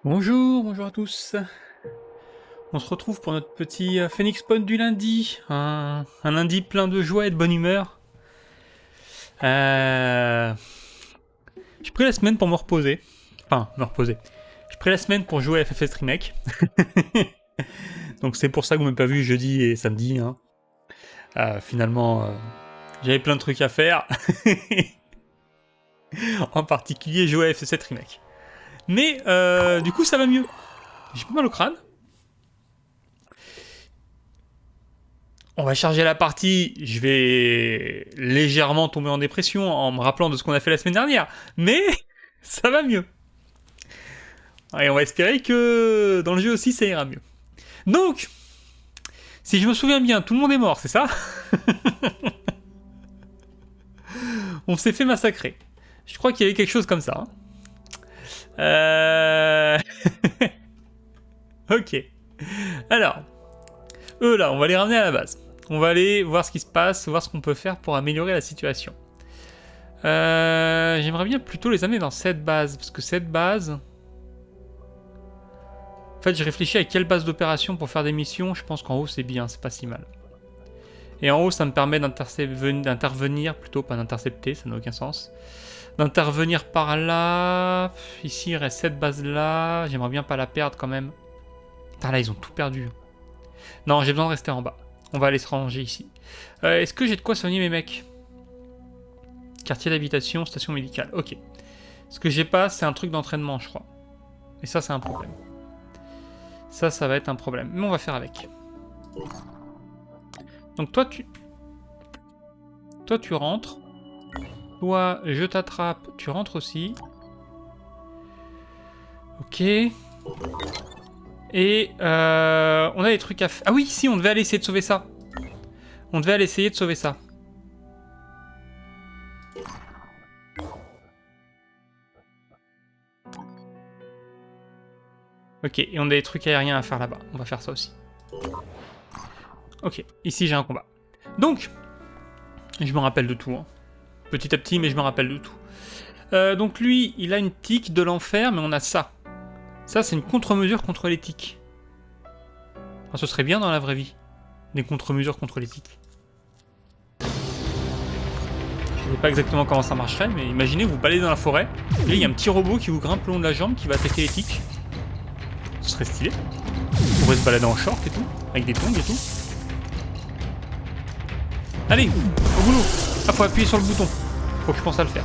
Bonjour, bonjour à tous. On se retrouve pour notre petit Phoenix Spawn du lundi. Un lundi plein de joie et de bonne humeur. J'ai pris la semaine pour me reposer. Enfin, me reposer. J'ai pris la semaine pour jouer à FF7 Remake. Donc c'est pour ça que vous m'avez pas vu jeudi et samedi. Hein. Finalement, j'avais plein de trucs à faire. En particulier jouer à FF7 Remake. Mais du coup ça va mieux. J'ai pas mal au crâne. On va charger la partie, je vais légèrement tomber en dépression en me rappelant de ce qu'on a fait la semaine dernière, mais ça va mieux. Et on va espérer que dans le jeu aussi ça ira mieux. Donc, si je me souviens bien, tout le monde est mort, c'est ça? On s'est fait massacrer. Je crois qu'il y avait quelque chose comme ça. Ok. Alors, eux là, on va les ramener à la base. On va aller voir ce qui se passe, voir ce qu'on peut faire pour améliorer la situation. J'aimerais bien plutôt les amener dans cette base, parce que cette base... En fait, je réfléchis à quelle base d'opération pour faire des missions, je pense qu'en haut c'est bien, c'est pas si mal. Et en haut, ça me permet d'intervenir, plutôt pas d'intercepter, ça n'a aucun sens. D'intervenir par là... Ici, il reste cette base-là, j'aimerais bien pas la perdre quand même. Putain, là, ils ont tout perdu. Non, j'ai besoin de rester en bas. On va aller se ranger ici. Est-ce que j'ai de quoi soigner mes mecs? Quartier d'habitation, station médicale. Ok. Ce que j'ai pas, c'est un truc d'entraînement, je crois. Et ça, c'est un problème. Ça va être un problème. Mais on va faire avec. Donc toi, tu rentres. Toi, je t'attrape. Tu rentres aussi. Ok. Et on a des trucs à faire. Ah oui, si, on devait aller essayer de sauver ça. On devait aller essayer de sauver ça. Ok, et on a des trucs aériens à faire là-bas. On va faire ça aussi. Ok, ici j'ai un combat. Donc, je me rappelle de tout. Hein. Petit à petit, mais je me rappelle de tout. Donc lui, il a une tique de l'enfer, mais on a ça. Ça, c'est une contre-mesure contre les tiques. Enfin, ce serait bien dans la vraie vie. Des contre-mesures contre les tiques. Je sais pas exactement comment ça marcherait, mais imaginez, vous baladez dans la forêt, et là, il y a un petit robot qui vous grimpe le long de la jambe, qui va attaquer les tiques. Ce serait stylé. On pourrait se balader en short et tout, avec des tongs et tout. Allez, au boulot. Ah, faut appuyer sur le bouton. Faut que je pense à le faire.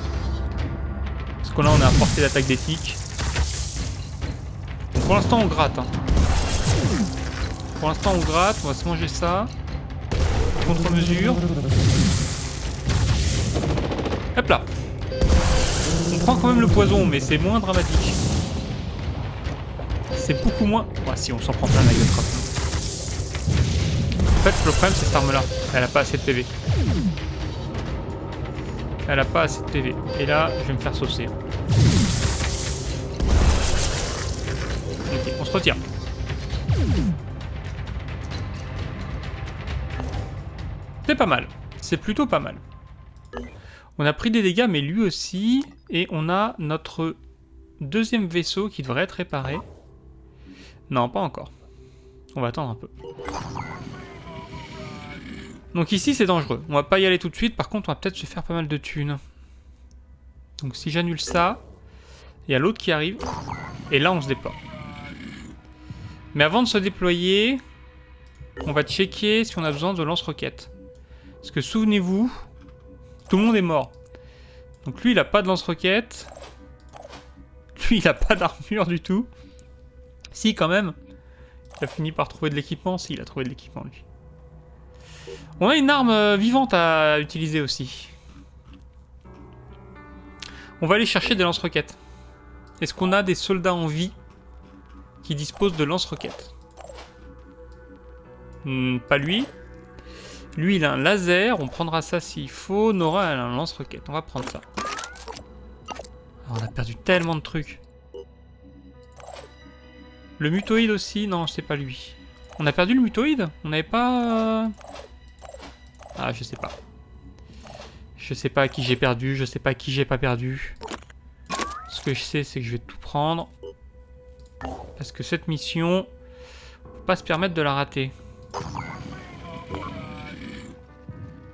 Parce que là, on a à portée d'attaque des tiques. Pour l'instant, on gratte. Hein. Pour l'instant, on gratte. On va se manger ça. Contre-mesure. Hop là. On prend quand même le poison, mais c'est moins dramatique. C'est beaucoup moins... Ouais, si, on s'en prend plein la gueule. En fait, le problème, c'est cette arme-là. Elle a pas assez de PV. Elle a pas assez de PV. Et là, je vais me faire saucer. Ok, on se retire. C'est pas mal. C'est plutôt pas mal. On a pris des dégâts, mais lui aussi. Et on a notre deuxième vaisseau qui devrait être réparé. Non, pas encore. On va attendre un peu. Donc ici, c'est dangereux. On va pas y aller tout de suite. Par contre, on va peut-être se faire pas mal de thunes. Donc si j'annule ça, il y a l'autre qui arrive. Et là, on se déploie. Mais avant de se déployer, on va checker si on a besoin de lance-roquettes. Parce que souvenez-vous, tout le monde est mort. Donc lui, il a pas de lance-roquettes. Lui, il a pas d'armure du tout. Si, quand même. Il a fini par trouver de l'équipement. Si, il a trouvé de l'équipement, lui. On a une arme vivante à utiliser aussi. On va aller chercher des lance-roquettes. Est-ce qu'on a des soldats en vie qui disposent de lance-roquettes? Pas lui. Lui, il a un laser. On prendra ça s'il faut. Nora, elle a un lance-roquette. On va prendre ça. Alors, on a perdu tellement de trucs. Le mutoïde aussi. Non, c'est pas lui. On a perdu le mutoïde? On n'avait pas... Ah, je sais pas. Je sais pas à qui j'ai perdu. Je sais pas à qui j'ai pas perdu. Ce que je sais, c'est que je vais tout prendre. Parce que cette mission, faut pas se permettre de la rater.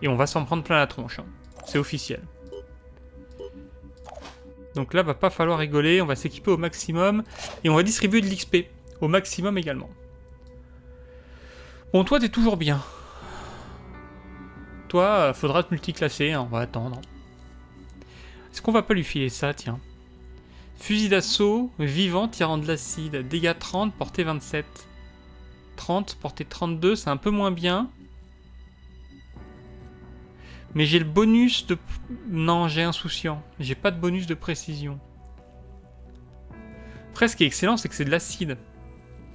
Et on va s'en prendre plein la tronche. Hein. C'est officiel. Donc là, va pas falloir rigoler. On va s'équiper au maximum. Et on va distribuer de l'XP. Au maximum également. Bon, toi, t'es toujours bien. Toi, faudra te multiclasser. Hein, on va attendre. Est-ce qu'on va pas lui filer ça, tiens? Fusil d'assaut, vivant, tirant de l'acide. Dégâts 30, portée 27. 30, portée 32, c'est un peu moins bien. Mais j'ai le bonus de... Non, j'ai insouciant. J'ai pas de bonus de précision. Après, ce qui est excellent, c'est que c'est de l'acide.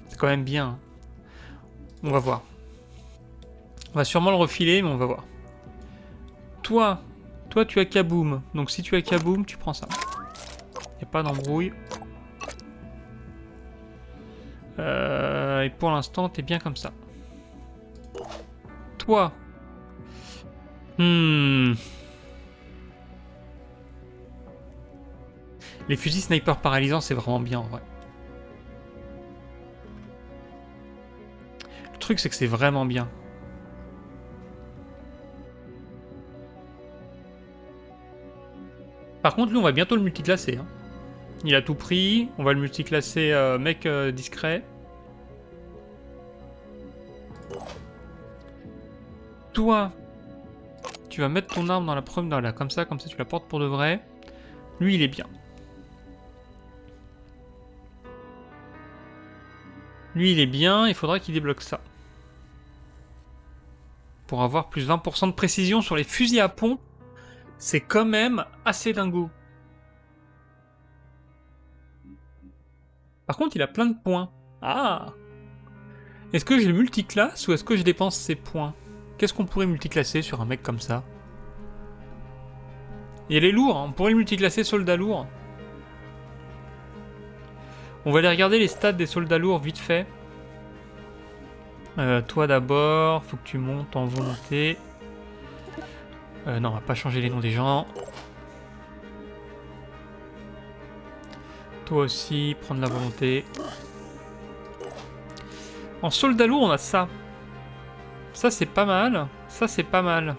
C'est quand même bien. On va voir. On va sûrement le refiler, mais on va voir. Toi, tu as Kaboom. Donc si tu as Kaboom, tu prends ça. Y a pas d'embrouille. Et pour l'instant, t'es bien comme ça. Toi. Les fusils sniper paralysants, c'est vraiment bien en vrai. Le truc, c'est que c'est vraiment bien. Par contre, lui, on va bientôt le multiclasser. Hein. Il a tout pris. On va le multiclasser mec discret. Toi, tu vas mettre ton arme dans la première, là, comme ça tu la portes pour de vrai. Lui, il est bien. Lui, il est bien, il faudra qu'il débloque ça. Pour avoir plus 20% de précision sur les fusils à pompe, c'est quand même assez dingo. Par contre, il a plein de points. Ah! Est-ce que je le multiclasse ou est-ce que je dépense ses points? Qu'est-ce qu'on pourrait multiclasser sur un mec comme ça? Et elle est lourde, hein. On pourrait le multiclasser soldat lourd. On va aller regarder les stats des soldats lourds vite fait. Toi d'abord, faut que tu montes en volonté. Non, on va pas changer les noms des gens. Toi aussi, prendre la volonté. En soldat lourd, on a ça. Ça, c'est pas mal. Ça, c'est pas mal.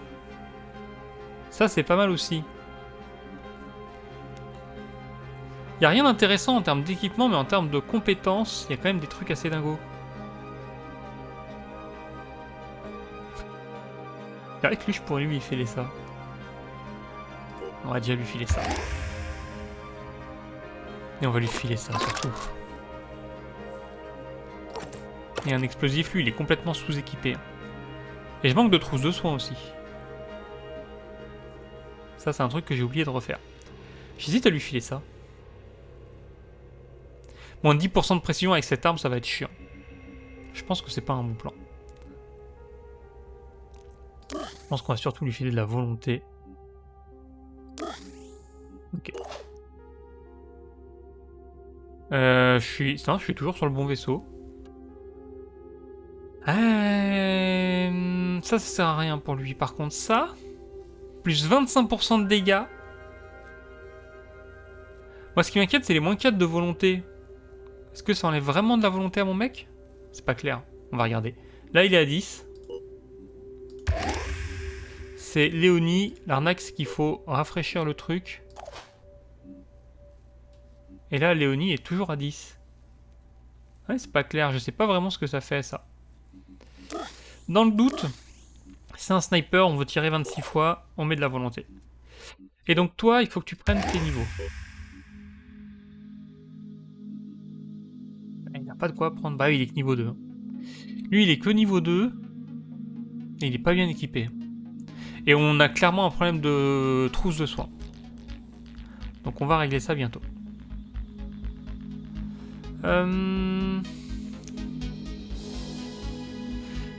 Ça, c'est pas mal aussi. Il n'y a rien d'intéressant en termes d'équipement, mais en termes de compétences, il y a quand même des trucs assez dingos. C'est vrai que lui, je pourrais lui filer ça. On va déjà lui filer ça. Et on va lui filer ça, surtout. Et un explosif, lui, il est complètement sous-équipé. Et je manque de trousse de soins aussi. Ça, c'est un truc que j'ai oublié de refaire. J'hésite à lui filer ça. Moins de 10% de précision avec cette arme, ça va être chiant. Je pense que c'est pas un bon plan. Je pense qu'on va surtout lui filer de la volonté. Ok. Je suis toujours sur le bon vaisseau. Ça sert à rien pour lui. Par contre, ça, plus 25% de dégâts. Moi, ce qui m'inquiète, c'est les moins 4 de volonté. Est-ce que ça enlève vraiment de la volonté à mon mec? C'est pas clair. On va regarder. Là, il est à 10. C'est Léonie. L'arnaque, c'est qu'il faut rafraîchir le truc. Et là, Léonie est toujours à 10. Ouais, c'est pas clair. Je sais pas vraiment ce que ça fait, ça. Dans le doute, c'est un sniper, on veut tirer 26 fois, on met de la volonté. Et donc toi, il faut que tu prennes tes niveaux. Il n'a pas de quoi prendre. Bah il est que niveau 2. Lui, il est que niveau 2. Et il est pas bien équipé. Et on a clairement un problème de trousse de soins. Donc on va régler ça bientôt.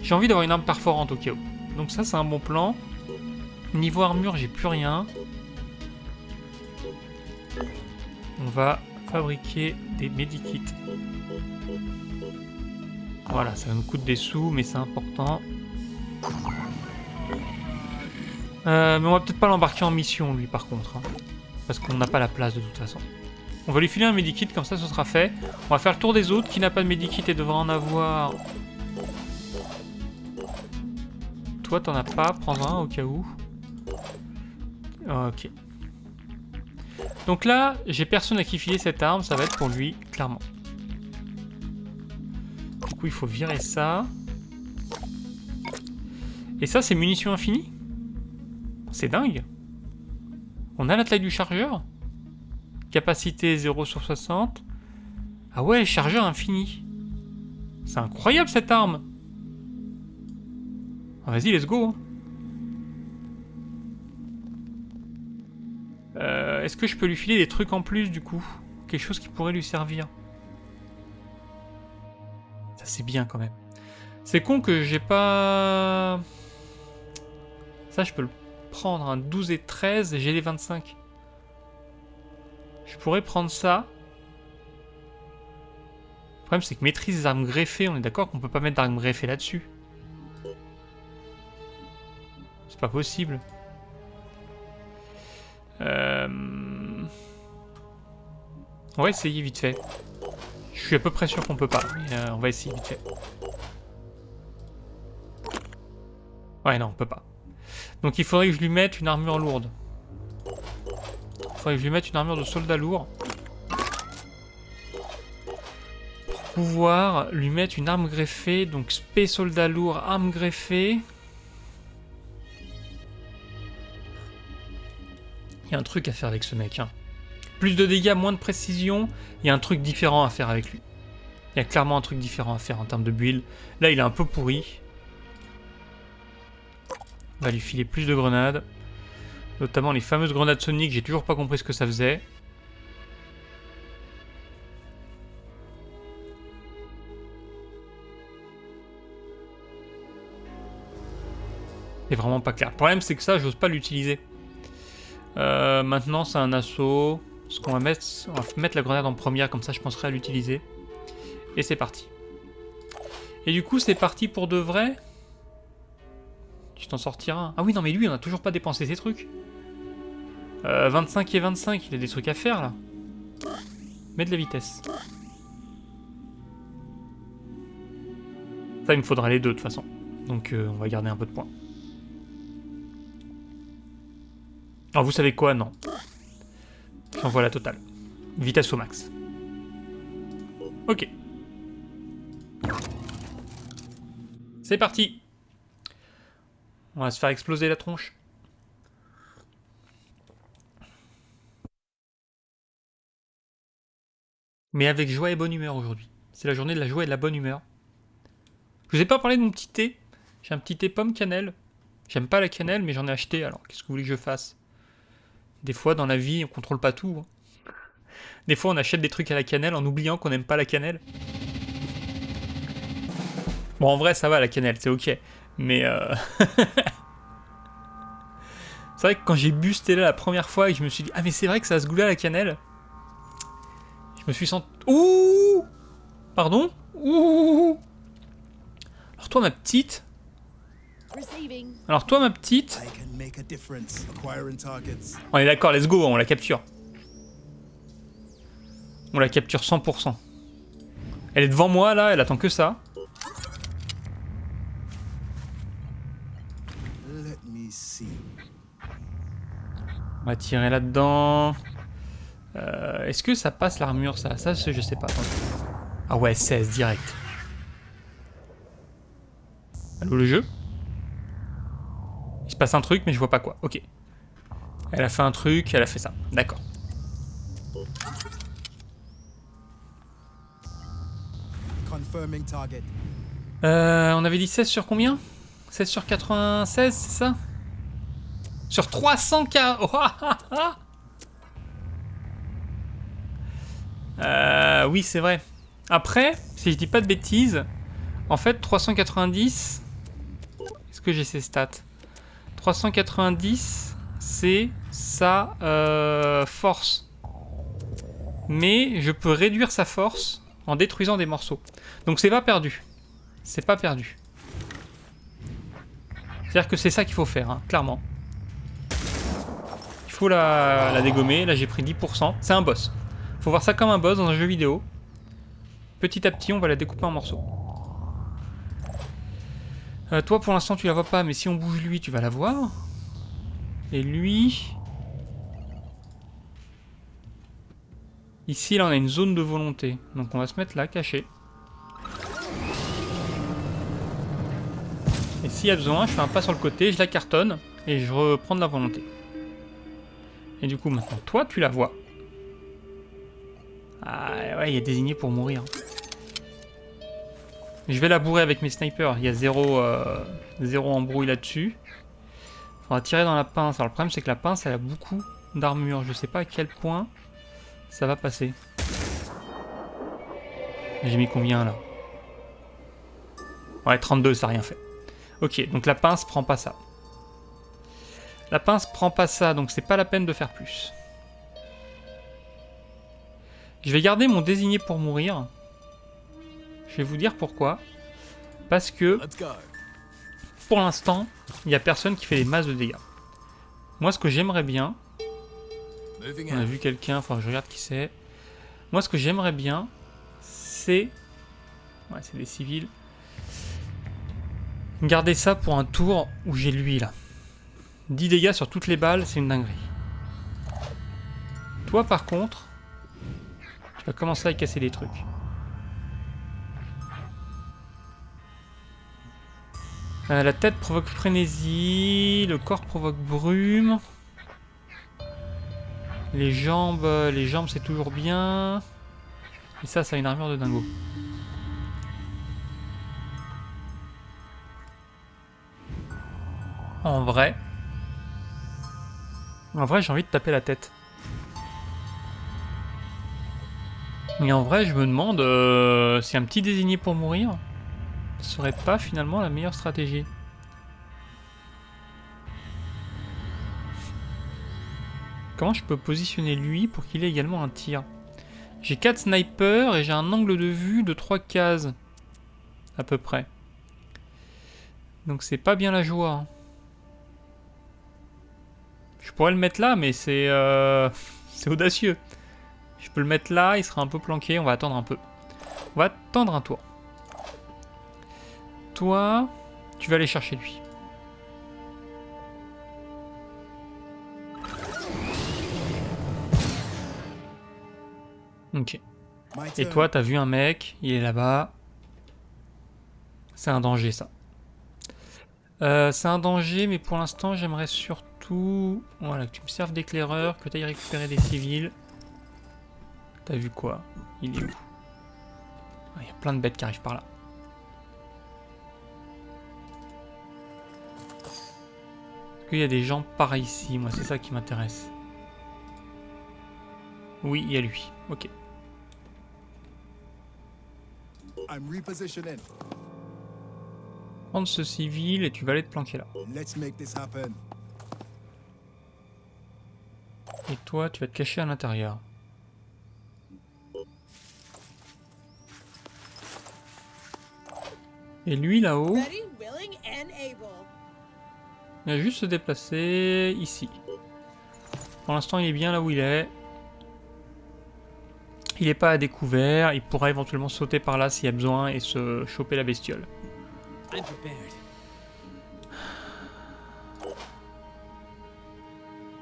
J'ai envie d'avoir une arme perforante au cas où. Donc ça, c'est un bon plan. Niveau armure, j'ai plus rien. On va fabriquer des medikits. Voilà, ça nous coûte des sous, mais c'est important. Mais on va peut-être pas l'embarquer en mission, lui, par contre. Hein, parce qu'on n'a pas la place, de toute façon. On va lui filer un medikit, comme ça ce sera fait. On va faire le tour des autres. Qui n'a pas de medikit et devrait en avoir. Toi t'en as pas, prends-en un au cas où. Ok. Donc là, j'ai personne à qui filer cette arme, ça va être pour lui, clairement. Du coup, il faut virer ça. Et ça, c'est munitions infinies? C'est dingue. On a la taille du chargeur. Capacité 0 sur 60. Ah ouais, chargeur infini. C'est incroyable cette arme. Ah, vas-y, let's go. Hein. Est-ce que je peux lui filer des trucs en plus du coup? Quelque chose qui pourrait lui servir. Ça c'est bien quand même. C'est con que j'ai pas... Ça je peux le prendre, un 12 et 13 et j'ai les 25. Je pourrais prendre ça. Le problème c'est que maîtrise des armes greffées, on est d'accord qu'on peut pas mettre d'armes greffées là-dessus. C'est pas possible. On va essayer vite fait. Je suis à peu près sûr qu'on peut pas, mais on va essayer vite fait. Ouais, non, on peut pas. Donc il faudrait que je lui mette une armure lourde. Il faudrait que je lui mette une armure de soldat lourd. Pour pouvoir lui mettre une arme greffée, donc spé soldat lourd, arme greffée. Il y a un truc à faire avec ce mec, hein. Plus de dégâts, moins de précision, il y a un truc différent à faire avec lui. Il y a clairement un truc différent à faire en termes de build. Là, il est un peu pourri. On va lui filer plus de grenades. Notamment les fameuses grenades soniques, j'ai toujours pas compris ce que ça faisait. C'est vraiment pas clair. Le problème, c'est que ça, j'ose pas l'utiliser. Maintenant, c'est un assaut. Ce qu'on va mettre, on va mettre la grenade en première, comme ça je penserai à l'utiliser. Et c'est parti. Et du coup, c'est parti pour de vrai. Tu t'en sortiras. Ah oui, non, mais lui, on a toujours pas dépensé ses trucs. 25 et 25, il a des trucs à faire, là. Mets de la vitesse. Ça, il me faudra les deux, de toute façon. Donc, on va garder un peu de points. Alors, vous savez quoi? Non. J'envoie la totale. Vitesse au max. Ok. C'est parti. On va se faire exploser la tronche. Mais avec joie et bonne humeur aujourd'hui. C'est la journée de la joie et de la bonne humeur. Je vous ai pas parlé de mon petit thé. J'ai un petit thé pomme cannelle. J'aime pas la cannelle, mais j'en ai acheté, alors qu'est-ce que vous voulez que je fasse? Des fois, dans la vie, on contrôle pas tout. Hein. Des fois, on achète des trucs à la cannelle en oubliant qu'on n'aime pas la cannelle. Bon, en vrai, ça va, la cannelle, c'est ok. Mais c'est vrai que quand j'ai bu ce thé-là la première fois et que je me suis dit « Ah, mais c'est vrai que ça a ce goût-là, la cannelle », je me suis senti... Ouh! Pardon? Ouh! Alors toi, ma petite... Alors toi, ma petite... On est d'accord, let's go, on la capture. On la capture 100%. Elle est devant moi, là, elle attend que ça. On va tirer là-dedans. Est-ce que ça passe l'armure, ça? Ça, je sais pas. Ah ouais, 16, direct. Allô, le jeu? Il se passe un truc, mais je vois pas quoi. Ok. Elle a fait un truc, elle a fait ça. D'accord. On avait dit 16 sur combien? 16 sur 96, c'est ça? Sur 300K. Oui, c'est vrai. Après, si je dis pas de bêtises, en fait, 390... Est-ce que j'ai ces stats? 390, c'est sa force. Mais je peux réduire sa force en détruisant des morceaux. Donc c'est pas perdu. C'est pas perdu. C'est-à-dire que c'est ça qu'il faut faire, hein, clairement. Il faut la dégommer. Là, j'ai pris 10%. C'est un boss. Faut voir ça comme un boss dans un jeu vidéo. Petit à petit, on va la découper en morceaux. Toi, pour l'instant, tu la vois pas, mais si on bouge lui, tu vas la voir. Et lui... Ici, là, on a une zone de volonté. Donc on va se mettre là, caché. Et s'il y a besoin, je fais un pas sur le côté, je la cartonne, et je reprends de la volonté. Et du coup, maintenant, toi, tu la vois. Ah ouais, il est désigné pour mourir. Je vais la bourrer avec mes snipers. Il y a zéro embrouille là-dessus. On va tirer dans la pince. Alors le problème, c'est que la pince, elle a beaucoup d'armure. Je sais pas à quel point ça va passer. J'ai mis combien, là? Ouais, 32, ça n'a rien fait. Ok, donc la pince prend pas ça. La pince prend pas ça, donc c'est pas la peine de faire plus. Je vais garder mon désigné pour mourir. Je vais vous dire pourquoi. Parce que, pour l'instant, il n'y a personne qui fait des masses de dégâts. Moi, ce que j'aimerais bien... On a vu quelqu'un, enfin je regarde qui c'est. Moi, ce que j'aimerais bien, c'est... Ouais, c'est des civils. Garder ça pour un tour où j'ai lui, là. 10 dégâts sur toutes les balles, c'est une dinguerie. Toi, par contre, tu vas commencer à casser des trucs. La tête provoque frénésie, le corps provoque brume. Les jambes c'est toujours bien. Et ça a une armure de dingo. En vrai, j'ai envie de taper la tête. Mais en vrai, je me demande si un petit désigné pour mourir serait pas finalement la meilleure stratégie. Comment je peux positionner lui pour qu'il ait également un tir? J'ai 4 snipers et j'ai un angle de vue de 3 cases. À peu près. Donc c'est pas bien la joie. Je pourrais le mettre là, mais c'est audacieux. Je peux le mettre là, il sera un peu planqué, on va attendre un peu. On va attendre un tour. Toi, tu vas aller chercher lui. Ok. Et toi, t'as vu un mec, il est là-bas. C'est un danger, ça. C'est un danger, mais pour l'instant, j'aimerais surtout... Voilà, que tu me serves d'éclaireur, que tu ailles récupérer des civils. T'as vu quoi? Il est où? Il y a plein de bêtes qui arrivent par là. Est-ce qu'il y a des gens par ici? Moi, c'est ça qui m'intéresse. Oui, il y a lui. Ok. Prendre ce civil et tu vas aller te planquer là. Et toi, tu vas te cacher à l'intérieur. Et lui là-haut, il va juste se déplacer ici. Pour l'instant, il est bien là où il est. Il n'est pas à découvert. Il pourra éventuellement sauter par là s'il y a besoin et se choper la bestiole.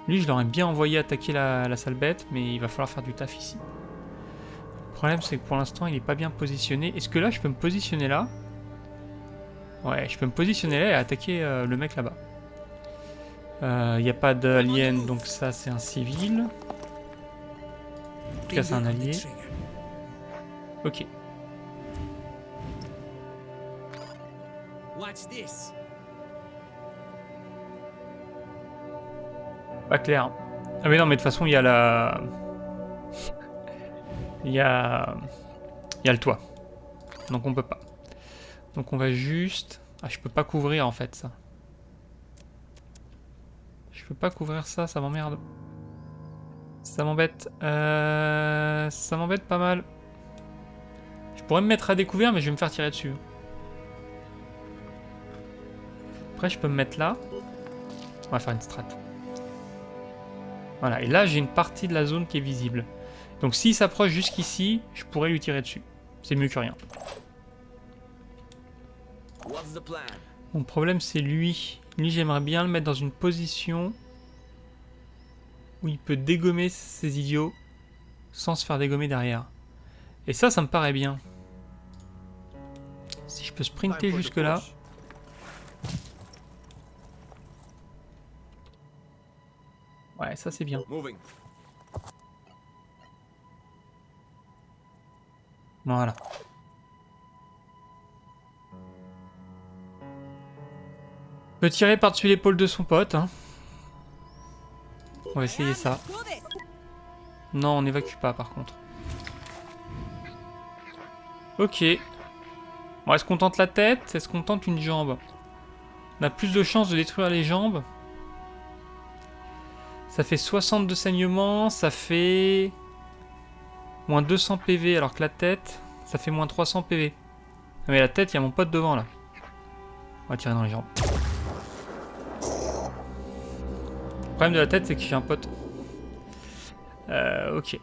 Lui, je l'aurais bien envoyé attaquer la sale bête, mais il va falloir faire du taf ici. Le problème, c'est que pour l'instant, il n'est pas bien positionné. Est-ce que là, je peux me positionner là? Ouais, je peux me positionner là et attaquer le mec là-bas. Il n'y a pas d'alien, donc ça, c'est un civil. En tout cas, c'est un allié. Ok. Pas clair. Ah mais non, mais de toute façon, il y a la... Il y a le toit. Donc on peut pas. Donc on va juste... Ah, je peux pas couvrir en fait ça. Je peux pas couvrir ça, ça m'emmerde. Ça m'embête. Ça m'embête pas mal. Je pourrais me mettre à découvert, mais je vais me faire tirer dessus. Après, je peux me mettre là. On va faire une strat. Voilà, et là, j'ai une partie de la zone qui est visible. Donc s'il s'approche jusqu'ici, je pourrais lui tirer dessus. C'est mieux que rien. Mon problème c'est lui. Lui j'aimerais bien le mettre dans une position où il peut dégommer ces idiots sans se faire dégommer derrière. Et ça me paraît bien. Si je peux sprinter jusque là. Ouais, ça c'est bien. Voilà. Peut tirer par-dessus l'épaule de son pote. Hein. On va essayer ça. Non, on n'évacue pas par contre. Ok. Bon, est-ce qu'on tente la tête? Est-ce qu'on tente une jambe? On a plus de chances de détruire les jambes. Ça fait 60 de saignement, ça fait... moins 200 PV, alors que la tête, ça fait moins 300 PV. Ah, mais la tête, il y a mon pote devant là. On va tirer dans les jambes. Le problème de la tête, c'est que j'ai un pote. Ok.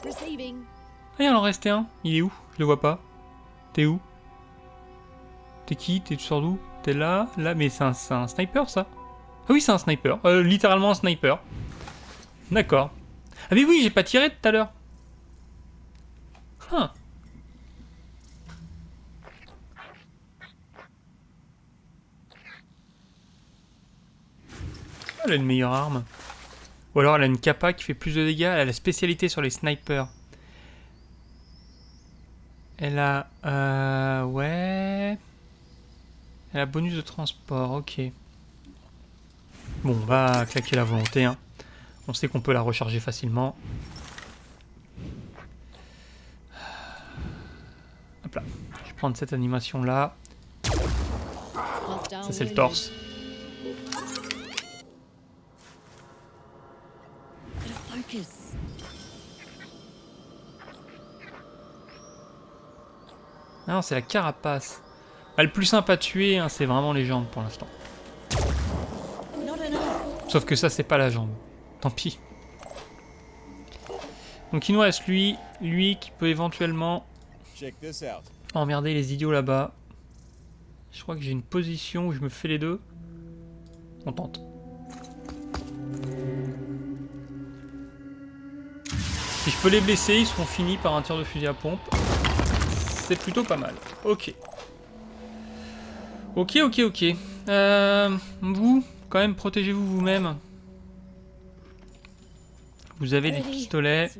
Ah, il en restait un. Il est où? Je le vois pas. T'es où? T'es qui? Tu sors d'où? T'es là? Là? Mais c'est un sniper ça? Ah oui, c'est un sniper. Littéralement un sniper. D'accord. Ah mais oui, j'ai pas tiré tout à l'heure. Huh. Elle a une meilleure arme. Ou alors elle a une capa qui fait plus de dégâts. Elle a la spécialité sur les snipers. Elle a... ouais... Elle a bonus de transport, ok. Bon, on va claquer la volonté. Hein. On sait qu'on peut la recharger facilement. Hop là. Je vais prendre cette animation là. Ça c'est le torse. Non, c'est la carapace. Bah, le plus simple à tuer, hein, c'est vraiment les jambes pour l'instant. Sauf que ça, c'est pas la jambe. Tant pis. Donc il nous reste lui qui peut éventuellement emmerder les idiots là-bas. Je crois que j'ai une position où je me fais les deux. On tente. Si je peux les blesser, ils seront finis par un tir de fusil à pompe. C'est plutôt pas mal. Ok. Ok. Vous, quand même, protégez-vous vous-même. Vous avez des pistolets.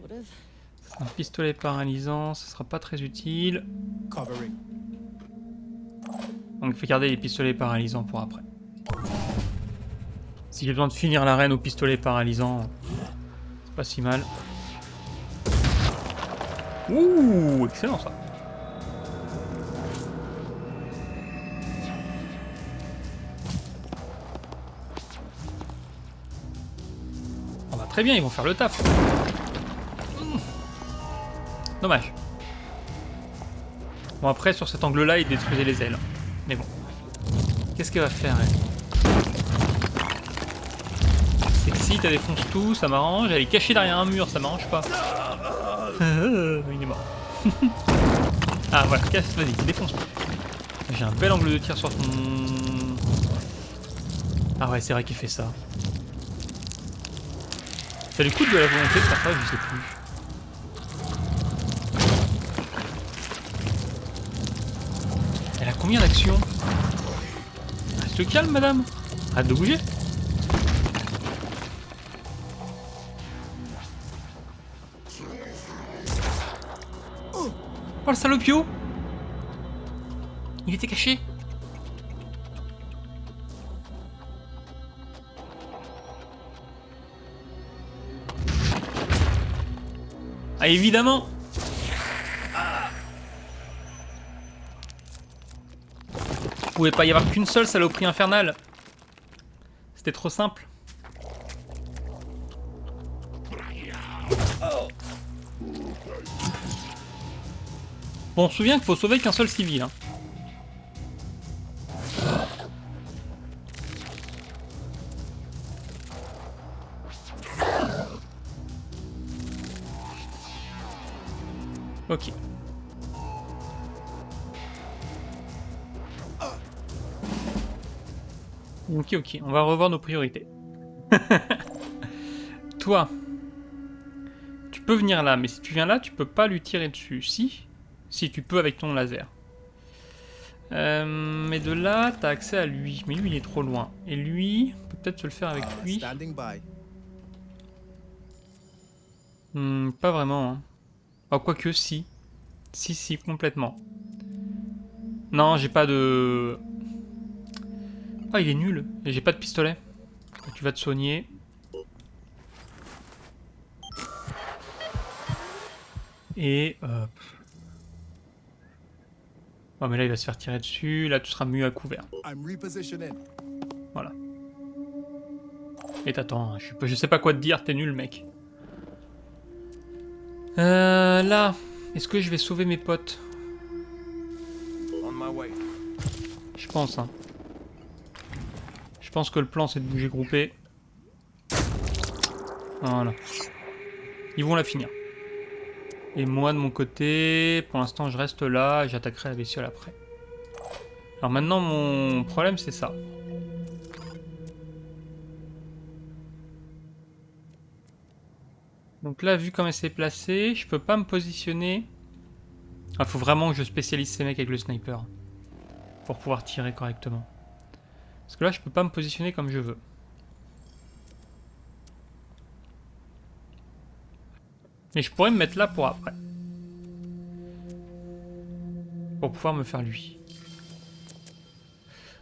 Un pistolet paralysant, ça sera pas très utile. Donc faut garder les pistolets paralysants pour après. Si j'ai besoin de finir l'arène au pistolet paralysant, c'est pas si mal. Ouh, excellent ça. On va très bien, ils vont faire le taf. Dommage. Bon après sur cet angle là il détruisait les ailes. Mais bon. Qu'est-ce qu'elle va faire elle? Sexy, t'as défonce tout, ça m'arrange. Elle est cachée derrière un mur, ça m'arrange pas. Il est mort. Ah voilà, casse, vas-y, défonce tout. J'ai un bel angle de tir sur ton... Ah ouais, c'est vrai qu'il fait ça. Ça lui coûte de la volonté de faire ça, je sais plus. Elle a combien d'actions? Reste calme, madame. Arrête de bouger. Oh le salopio! Il était caché. Ah évidemment. Il pouvait pas y avoir qu'une seule saloperie infernale. C'était trop simple. Bon, on se souvient qu'il faut sauver qu'un seul civil. Hein. Ok, ok, on va revoir nos priorités. Toi, tu peux venir là, mais si tu viens là, tu peux pas lui tirer dessus. Si? Si, tu peux avec ton laser. Mais de là, t'as accès à lui. Mais lui, il est trop loin. Et lui, on peut peut-être se le faire avec lui. Pas vraiment. Hein. Oh, quoique, si. Si, si, complètement. Non, j'ai pas de... Ah, il est nul. Et j'ai pas de pistolet. Tu vas te soigner. Et... Oh, mais là, il va se faire tirer dessus. Là, tu seras mieux à couvert. Voilà. Et t'attends, je sais pas quoi te dire, t'es nul, mec. Là, est-ce que je vais sauver mes potes? Je pense, hein. Je pense que le plan, c'est de bouger groupé. Voilà. Ils vont la finir. Et moi, de mon côté, pour l'instant, je reste là et j'attaquerai la bestiole après. Alors maintenant, mon problème, c'est ça. Donc là, vu comme elle s'est placée, je peux pas me positionner. Ah, faut vraiment que je spécialise ces mecs avec le sniper. Pour pouvoir tirer correctement. Parce que là, je peux pas me positionner comme je veux. Mais je pourrais me mettre là pour après. Pour pouvoir me faire lui.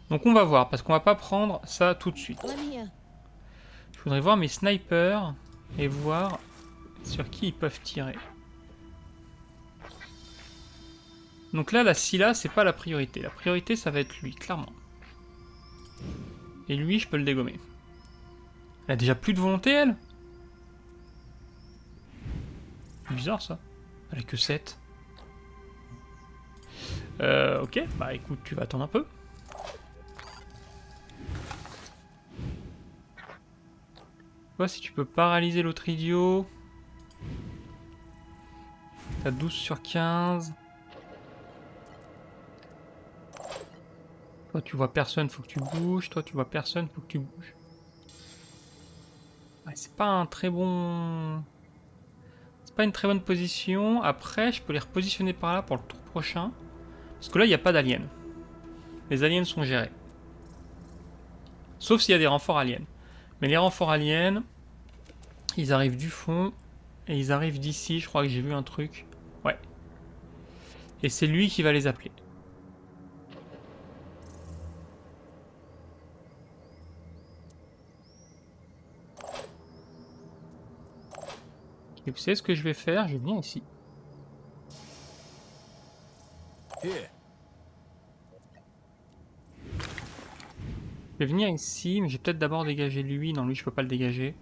Donc on va voir, parce qu'on va pas prendre ça tout de suite. Je voudrais voir mes snipers et voir sur qui ils peuvent tirer. Donc là, la Scylla, c'est pas la priorité. La priorité, ça va être lui, clairement. Et lui, je peux le dégommer. Elle a déjà plus de volonté, elle? Bizarre, ça. Elle a que 7. Ok, bah écoute, tu vas attendre un peu. Vois si tu peux paralyser l'autre idiot. T'as 12 sur 15. Toi, tu vois personne, faut que tu bouges. Toi, tu vois personne, faut que tu bouges. Ouais, c'est pas un très bon... C'est pas une très bonne position. Après, je peux les repositionner par là pour le tour prochain. Parce que là, il n'y a pas d'aliens. Les aliens sont gérés. Sauf s'il y a des renforts aliens. Mais les renforts aliens, ils arrivent du fond. Et ils arrivent d'ici, je crois que j'ai vu un truc. Ouais. Et c'est lui qui va les appeler. Et vous savez ce que je vais faire? Je viens ici. Je vais venir ici, mais je vais peut-être d'abord dégager lui. Non, lui, je peux pas le dégager.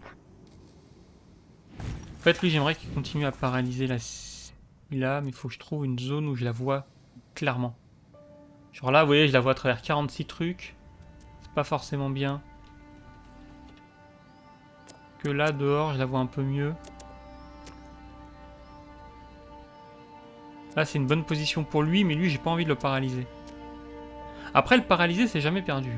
En fait, lui, j'aimerais qu'il continue à paralyser la Scylla, mais il faut que je trouve une zone où je la vois clairement. Genre là, vous voyez, je la vois à travers 46 trucs. C'est pas forcément bien. Que là, dehors, je la vois un peu mieux. Là, c'est une bonne position pour lui, mais lui, j'ai pas envie de le paralyser. Après, le paralyser, c'est jamais perdu.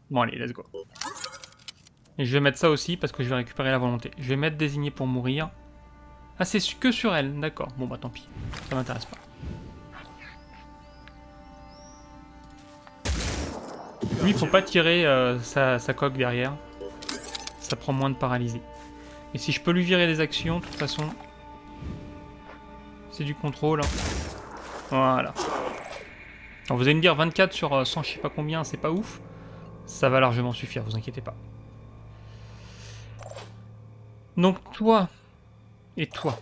Bon, allez, let's go. Et je vais mettre ça aussi parce que je vais récupérer la volonté. Je vais mettre désigné pour mourir. Ah, c'est que sur elle, d'accord. Bon, bah tant pis. Ça m'intéresse pas. Lui, faut pas tirer sa coque derrière. Ça prend moins de paralysie. Et si je peux lui virer des actions, de toute façon, c'est du contrôle. Voilà. Alors vous allez me dire 24 sur 100, je sais pas combien, c'est pas ouf. Ça va largement suffire, vous inquiétez pas. Donc toi et toi.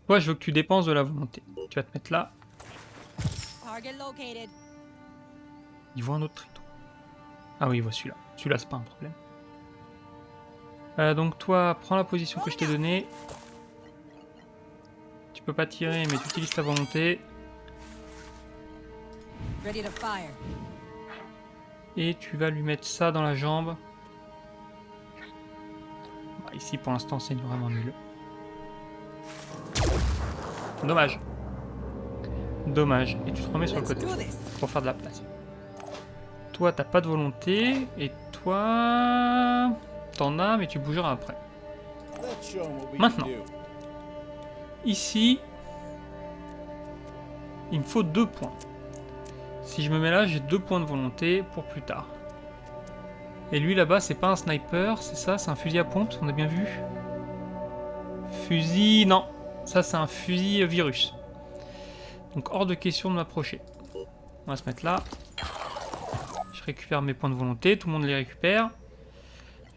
Toi, je veux que tu dépenses de la volonté. Tu vas te mettre là. Il voit un autre tréteau. Ah oui, il voit celui-là. Celui-là, c'est pas un problème. Donc toi, prends la position que je t'ai donnée. Tu peux pas tirer, mais tu utilises ta volonté. Et tu vas lui mettre ça dans la jambe. Bah, ici pour l'instant c'est vraiment nul. Dommage. Dommage. Et tu te remets sur le côté pour faire de la place. Toi, t'as pas de volonté. Et toi... T'en as, mais tu bougeras après. Maintenant. Ici... Il me faut 2 points. Si je me mets là, j'ai 2 points de volonté pour plus tard. Et lui, là-bas, c'est pas un sniper, c'est ça? C'est un fusil à pompe, on a bien vu? Fusil... Non. Ça, c'est un fusil virus. Donc, hors de question de m'approcher. On va se mettre là. Je récupère mes points de volonté, tout le monde les récupère.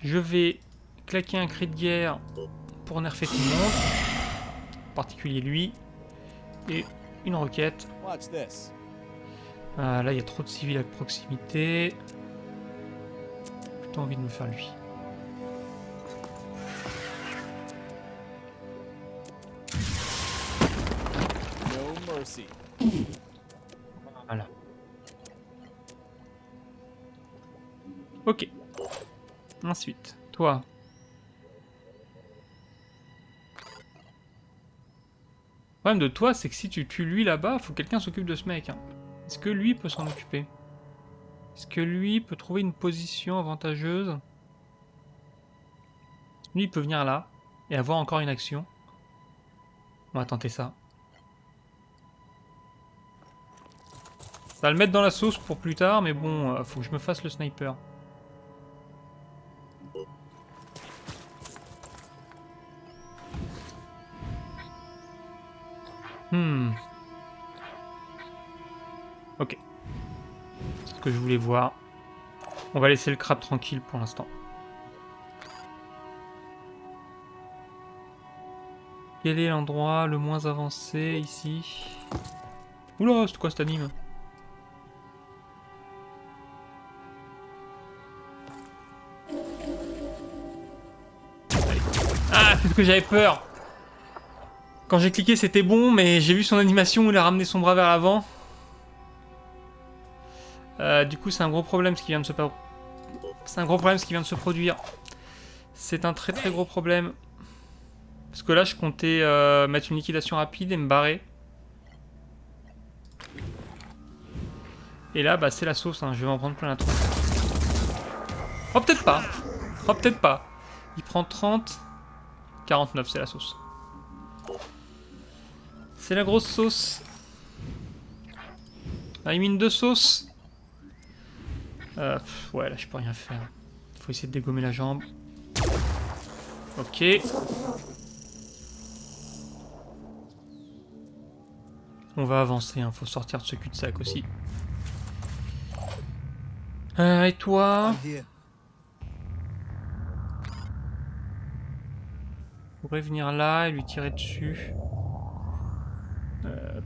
Je vais claquer un cri de guerre pour nerfer tout le monde. En particulier lui. Et une roquette. Ah, là, il y a trop de civils à proximité. J'ai plutôt envie de me faire lui. Voilà. Ok. Ensuite, toi. Le problème de toi, c'est que si tu tues lui là-bas, faut que quelqu'un s'occupe de ce mec. Hein. Est-ce que lui peut s'en occuper? Est-ce que lui peut trouver une position avantageuse? Lui, il peut venir là et avoir encore une action. On va tenter ça. Ça va le mettre dans la sauce pour plus tard, mais bon, faut que je me fasse le sniper. Ok. C'est ce que je voulais voir. On va laisser le crabe tranquille pour l'instant. Quel est l'endroit le moins avancé ici? Oula, c'est quoi cet anime? Ah, c'est ce que j'avais peur! Quand j'ai cliqué, c'était bon, mais j'ai vu son animation où il a ramené son bras vers l'avant. Du coup, c'est un gros problème ce qui vient de se produire. C'est un gros problème ce qui vient de se produire. C'est un très très gros problème. Parce que là, je comptais mettre une liquidation rapide et me barrer. Et là, bah, c'est la sauce, hein. Je vais en prendre plein la tronche. Oh, peut-être pas. Oh, peut-être pas. Il prend 30. 49, c'est la sauce. C'est la grosse sauce. Ah, il mine 2 sauces. Ouais, là, je peux rien faire. Faut essayer de dégommer la jambe. Ok. On va avancer, hein. Faut sortir de ce cul-de-sac aussi. Et toi? Je pourrais venir là et lui tirer dessus.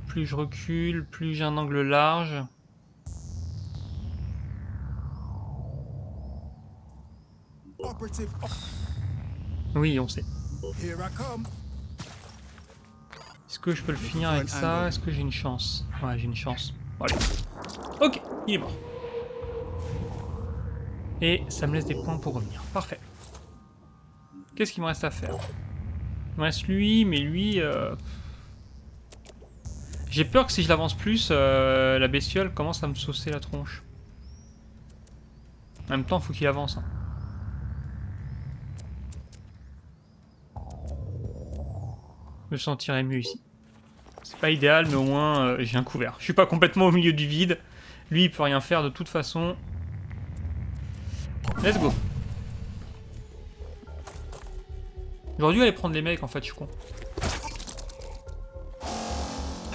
Plus je recule, plus j'ai un angle large. Oui, on sait. Est-ce que je peux le finir avec ça? Est-ce que j'ai une chance? Ouais, j'ai une chance. Allez. Ok, il est mort. Et ça me laisse des points pour revenir. Parfait. Qu'est-ce qu'il me reste à faire? Il me reste lui, mais lui... J'ai peur que si je l'avance plus, la bestiole commence à me saucer la tronche. En même temps, il faut qu'il avance. Hein. Je me sentirais mieux ici. C'est pas idéal, mais au moins j'ai un couvert. Je suis pas complètement au milieu du vide. Lui, il peut rien faire de toute façon. Let's go. J'aurais dû aller prendre les mecs, en fait, je suis con.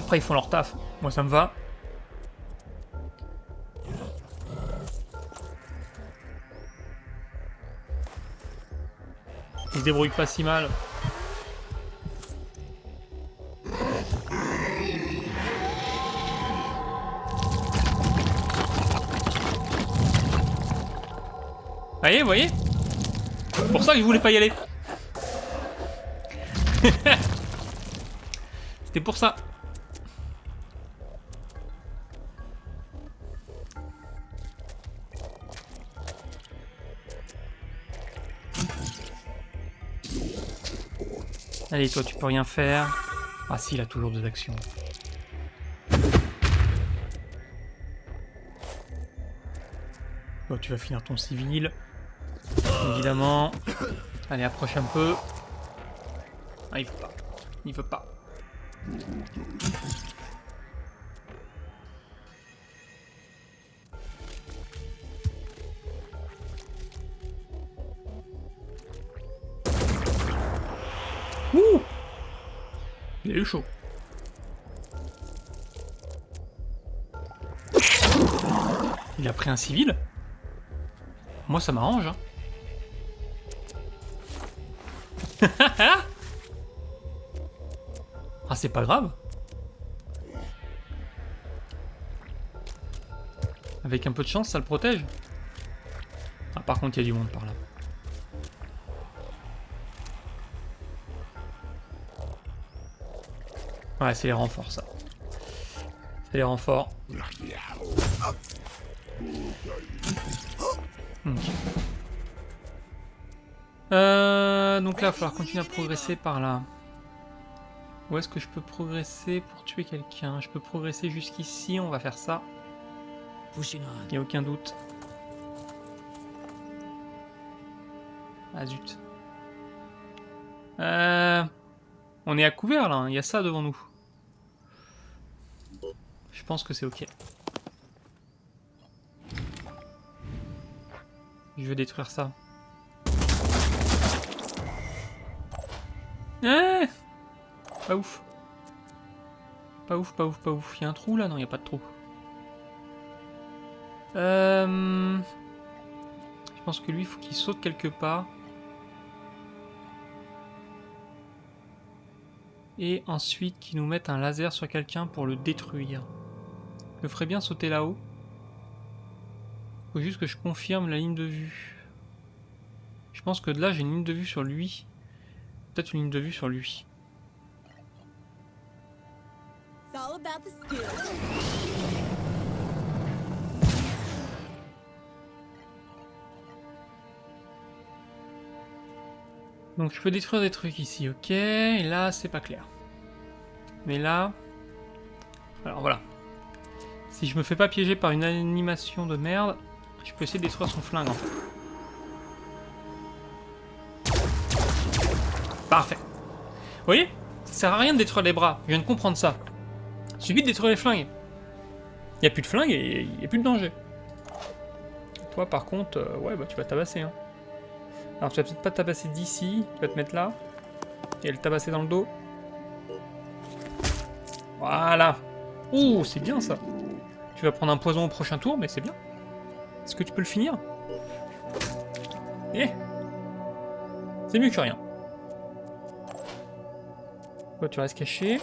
Après, ils font leur taf. Moi, ça me va. Ils se débrouillent pas si mal. Vous voyez? C'est pour ça que je voulais pas y aller. C'était pour ça. Allez, toi, tu peux rien faire. Ah si, il a toujours 2 actions. Bon, tu vas finir ton civil. Évidemment. Allez, approche un peu. Ah, il veut pas. Il veut pas. Ouh! Il a eu chaud. Il a pris un civil. Moi, ça m'arrange. Hein. Ah, c'est pas grave. Avec un peu de chance, ça le protège. Ah, par contre, il y a du monde par là. Ouais, c'est les renforts, ça. C'est les renforts. Okay. Donc là, il va falloir continuer à progresser par là. Où est-ce que je peux progresser pour tuer quelqu'un? Je peux progresser jusqu'ici, on va faire ça. Il n'y a aucun doute. Ah zut. On est à couvert là, il y a ça devant nous. Je pense que c'est ok. Je veux détruire ça. Pas ouf. Pas ouf, pas ouf, pas ouf. Il y a un trou là? Non, il n'y a pas de trou. Je pense que lui, il faut qu'il saute quelque part. Et ensuite qu'il nous mette un laser sur quelqu'un pour le détruire. Je ferais bien sauter là-haut. Faut juste que je confirme la ligne de vue. Je pense que de là j'ai une ligne de vue sur lui. Peut-être une ligne de vue sur lui. Donc je peux détruire des trucs ici, ok. Et là c'est pas clair. Mais là... Alors voilà. Si je me fais pas piéger par une animation de merde, je peux essayer de détruire son flingue en fait. Parfait. Vous voyez? Ça sert à rien de détruire les bras, je viens de comprendre ça. Il suffit de détruire les flingues. Il n'y a plus de flingues et il n'y a plus de danger. Toi par contre, ouais bah tu vas tabasser. Hein. Alors tu vas peut-être pas tabasser d'ici, tu vas te mettre là. Et le tabasser dans le dos. Voilà. Ouh, c'est bien ça. Tu vas prendre un poison au prochain tour, mais c'est bien. Est-ce que tu peux le finir? Eh, c'est mieux que rien. Toi, tu restes caché.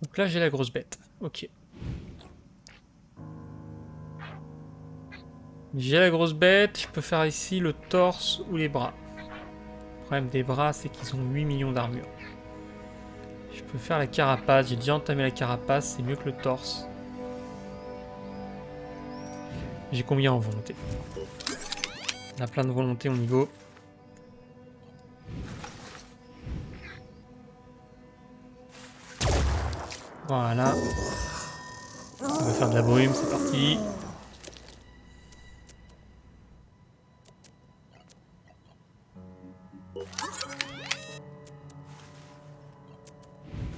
Donc là, j'ai la grosse bête. Ok. J'ai la grosse bête. Je peux faire ici le torse ou les bras. Le problème des bras, c'est qu'ils ont 8 millions d'armure. Je peux faire la carapace. J'ai déjà entamé la carapace. C'est mieux que le torse. J'ai combien en volonté? On a plein de volonté au niveau. Voilà. On va faire de la brume, c'est parti.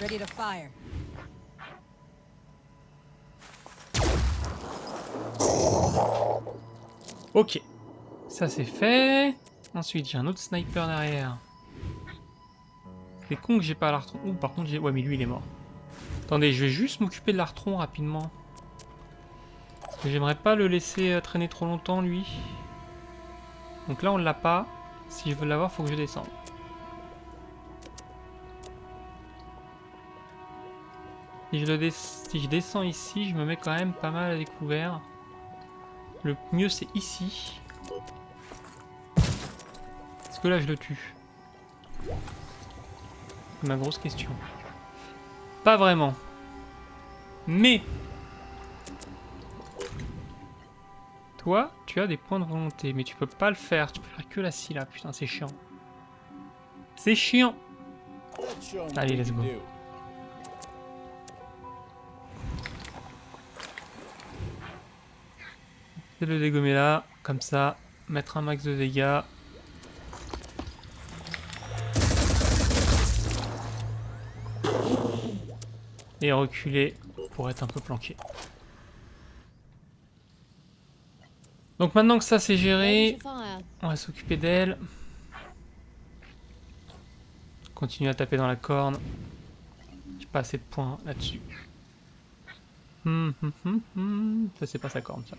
Ready to fire. Ok. Ça c'est fait. Ensuite, j'ai un autre sniper derrière. C'est con que j'ai pas l'artron. Ouh, par contre, j'ai... Ouais, mais lui, il est mort. Attendez, je vais juste m'occuper de l'artron rapidement. Parce que j'aimerais pas le laisser traîner trop longtemps, lui. Donc là, on l'a pas. Si je veux l'avoir, faut que je descende. Si je descends ici, je me mets quand même pas mal à découvert. Le mieux, c'est ici. Est-ce que là, je le tue? C'est ma grosse question. Pas vraiment. Mais... Toi, tu as des points de volonté, mais tu peux pas le faire. Tu peux faire que la scie là. Putain, c'est chiant. C'est chiant. Allez, let's go. Je vais le dégommer là, comme ça. Mettre un max de dégâts. Et reculer pour être un peu planqué. Donc maintenant que ça c'est géré, on va s'occuper d'elle. Continue à taper dans la corne. J'ai pas assez de points là-dessus. Ça c'est pas sa corne ça.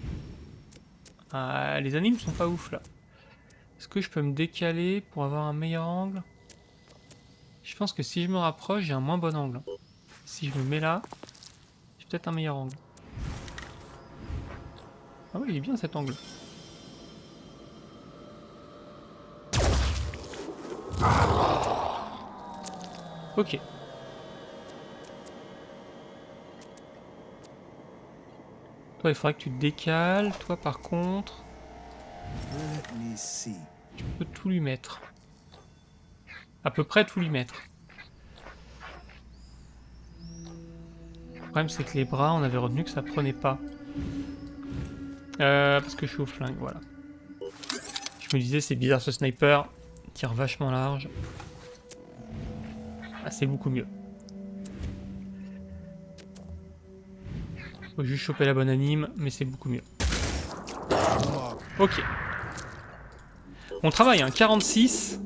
Ah, les animes sont pas ouf là. Est-ce que je peux me décaler pour avoir un meilleur angle? Je pense que si je me rapproche, j'ai un moins bon angle. Si je me mets là, j'ai peut-être un meilleur angle. Ah oui, il est bien cet angle. Ok. Toi, il faudrait que tu te décales. Toi, par contre, tu peux tout lui mettre. À peu près tout lui mettre. Le problème, c'est que les bras, on avait retenu que ça prenait pas. Parce que je suis au flingue, voilà. Je me disais, c'est bizarre ce sniper. Il tire vachement large. Ah, c'est beaucoup mieux. Faut juste choper la bonne anime, mais c'est beaucoup mieux. Ok. On travaille, hein, 46.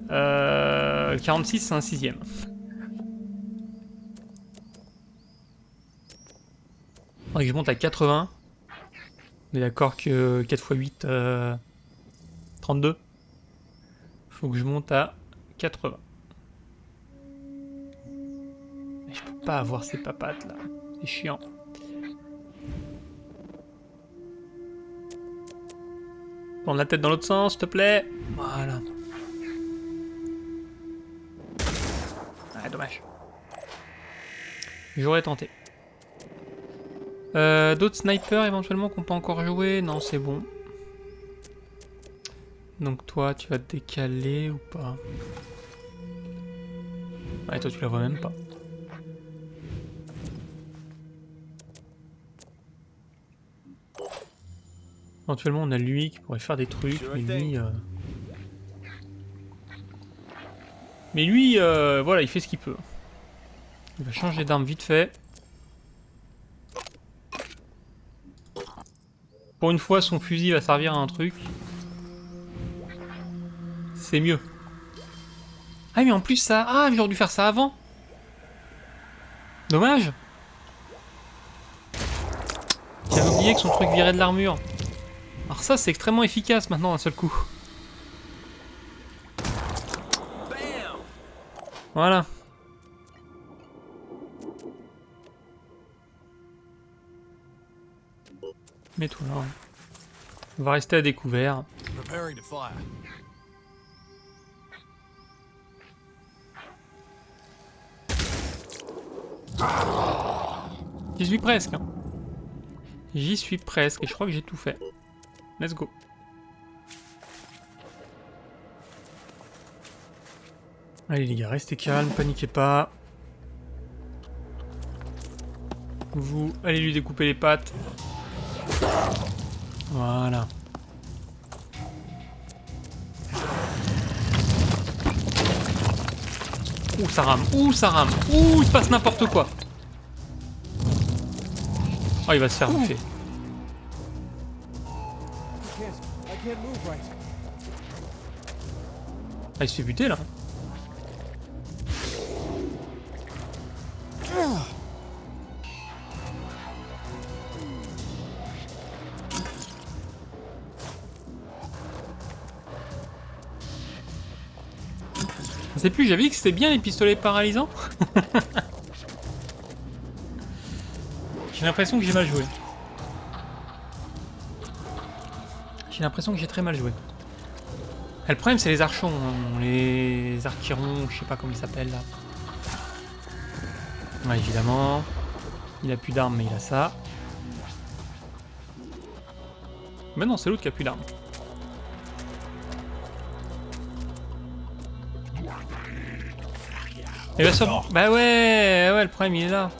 46, c'est un 6ème. Faudrait que je monte à 80. On est d'accord que 4 x 8, 32. Faut que je monte à 80. Mais je peux pas avoir ces papates là. C'est chiant. Tourne la tête dans l'autre sens, s'il te plaît. Voilà. Ah, dommage. J'aurais tenté. D'autres snipers éventuellement qu'on peut encore jouer? Non, c'est bon. Donc toi, tu vas te décaler ou pas? Ah, et toi, tu la vois même pas. Éventuellement, on a lui qui pourrait faire des trucs, mais lui... voilà, il fait ce qu'il peut. Il va changer d'arme vite fait. Pour une fois, son fusil va servir à un truc. C'est mieux. Ah, mais en plus, ça... Ah, j'aurais dû faire ça avant. Dommage. J'avais oublié que son truc virait de l'armure. Alors ça, c'est extrêmement efficace maintenant d'un seul coup. Voilà. Mets-toi là. On va rester à découvert. 'J'y suis presque. Hein. J'y suis presque et je crois que j'ai tout fait. Let's go. Allez les gars, restez calmes, paniquez pas. Vous, allez lui découper les pattes. Voilà. Ouh, ça rame. Ouh, ça rame. Ouh, il se passe n'importe quoi. Oh, il va se faire bouffer. Ah, il se fait buter là. Je sais plus, j'avais dit que c'était bien les pistolets paralysants. J'ai l'impression que j'ai mal joué. J'ai l'impression que j'ai très mal joué. Et le problème c'est les archons, hein, les archirons, je sais pas comment ils s'appellent là. Ouais, évidemment. Il a plus d'armes mais il a ça. Mais non, c'est l'autre qui a plus d'armes. Et bah, bah ouais, le problème il est là.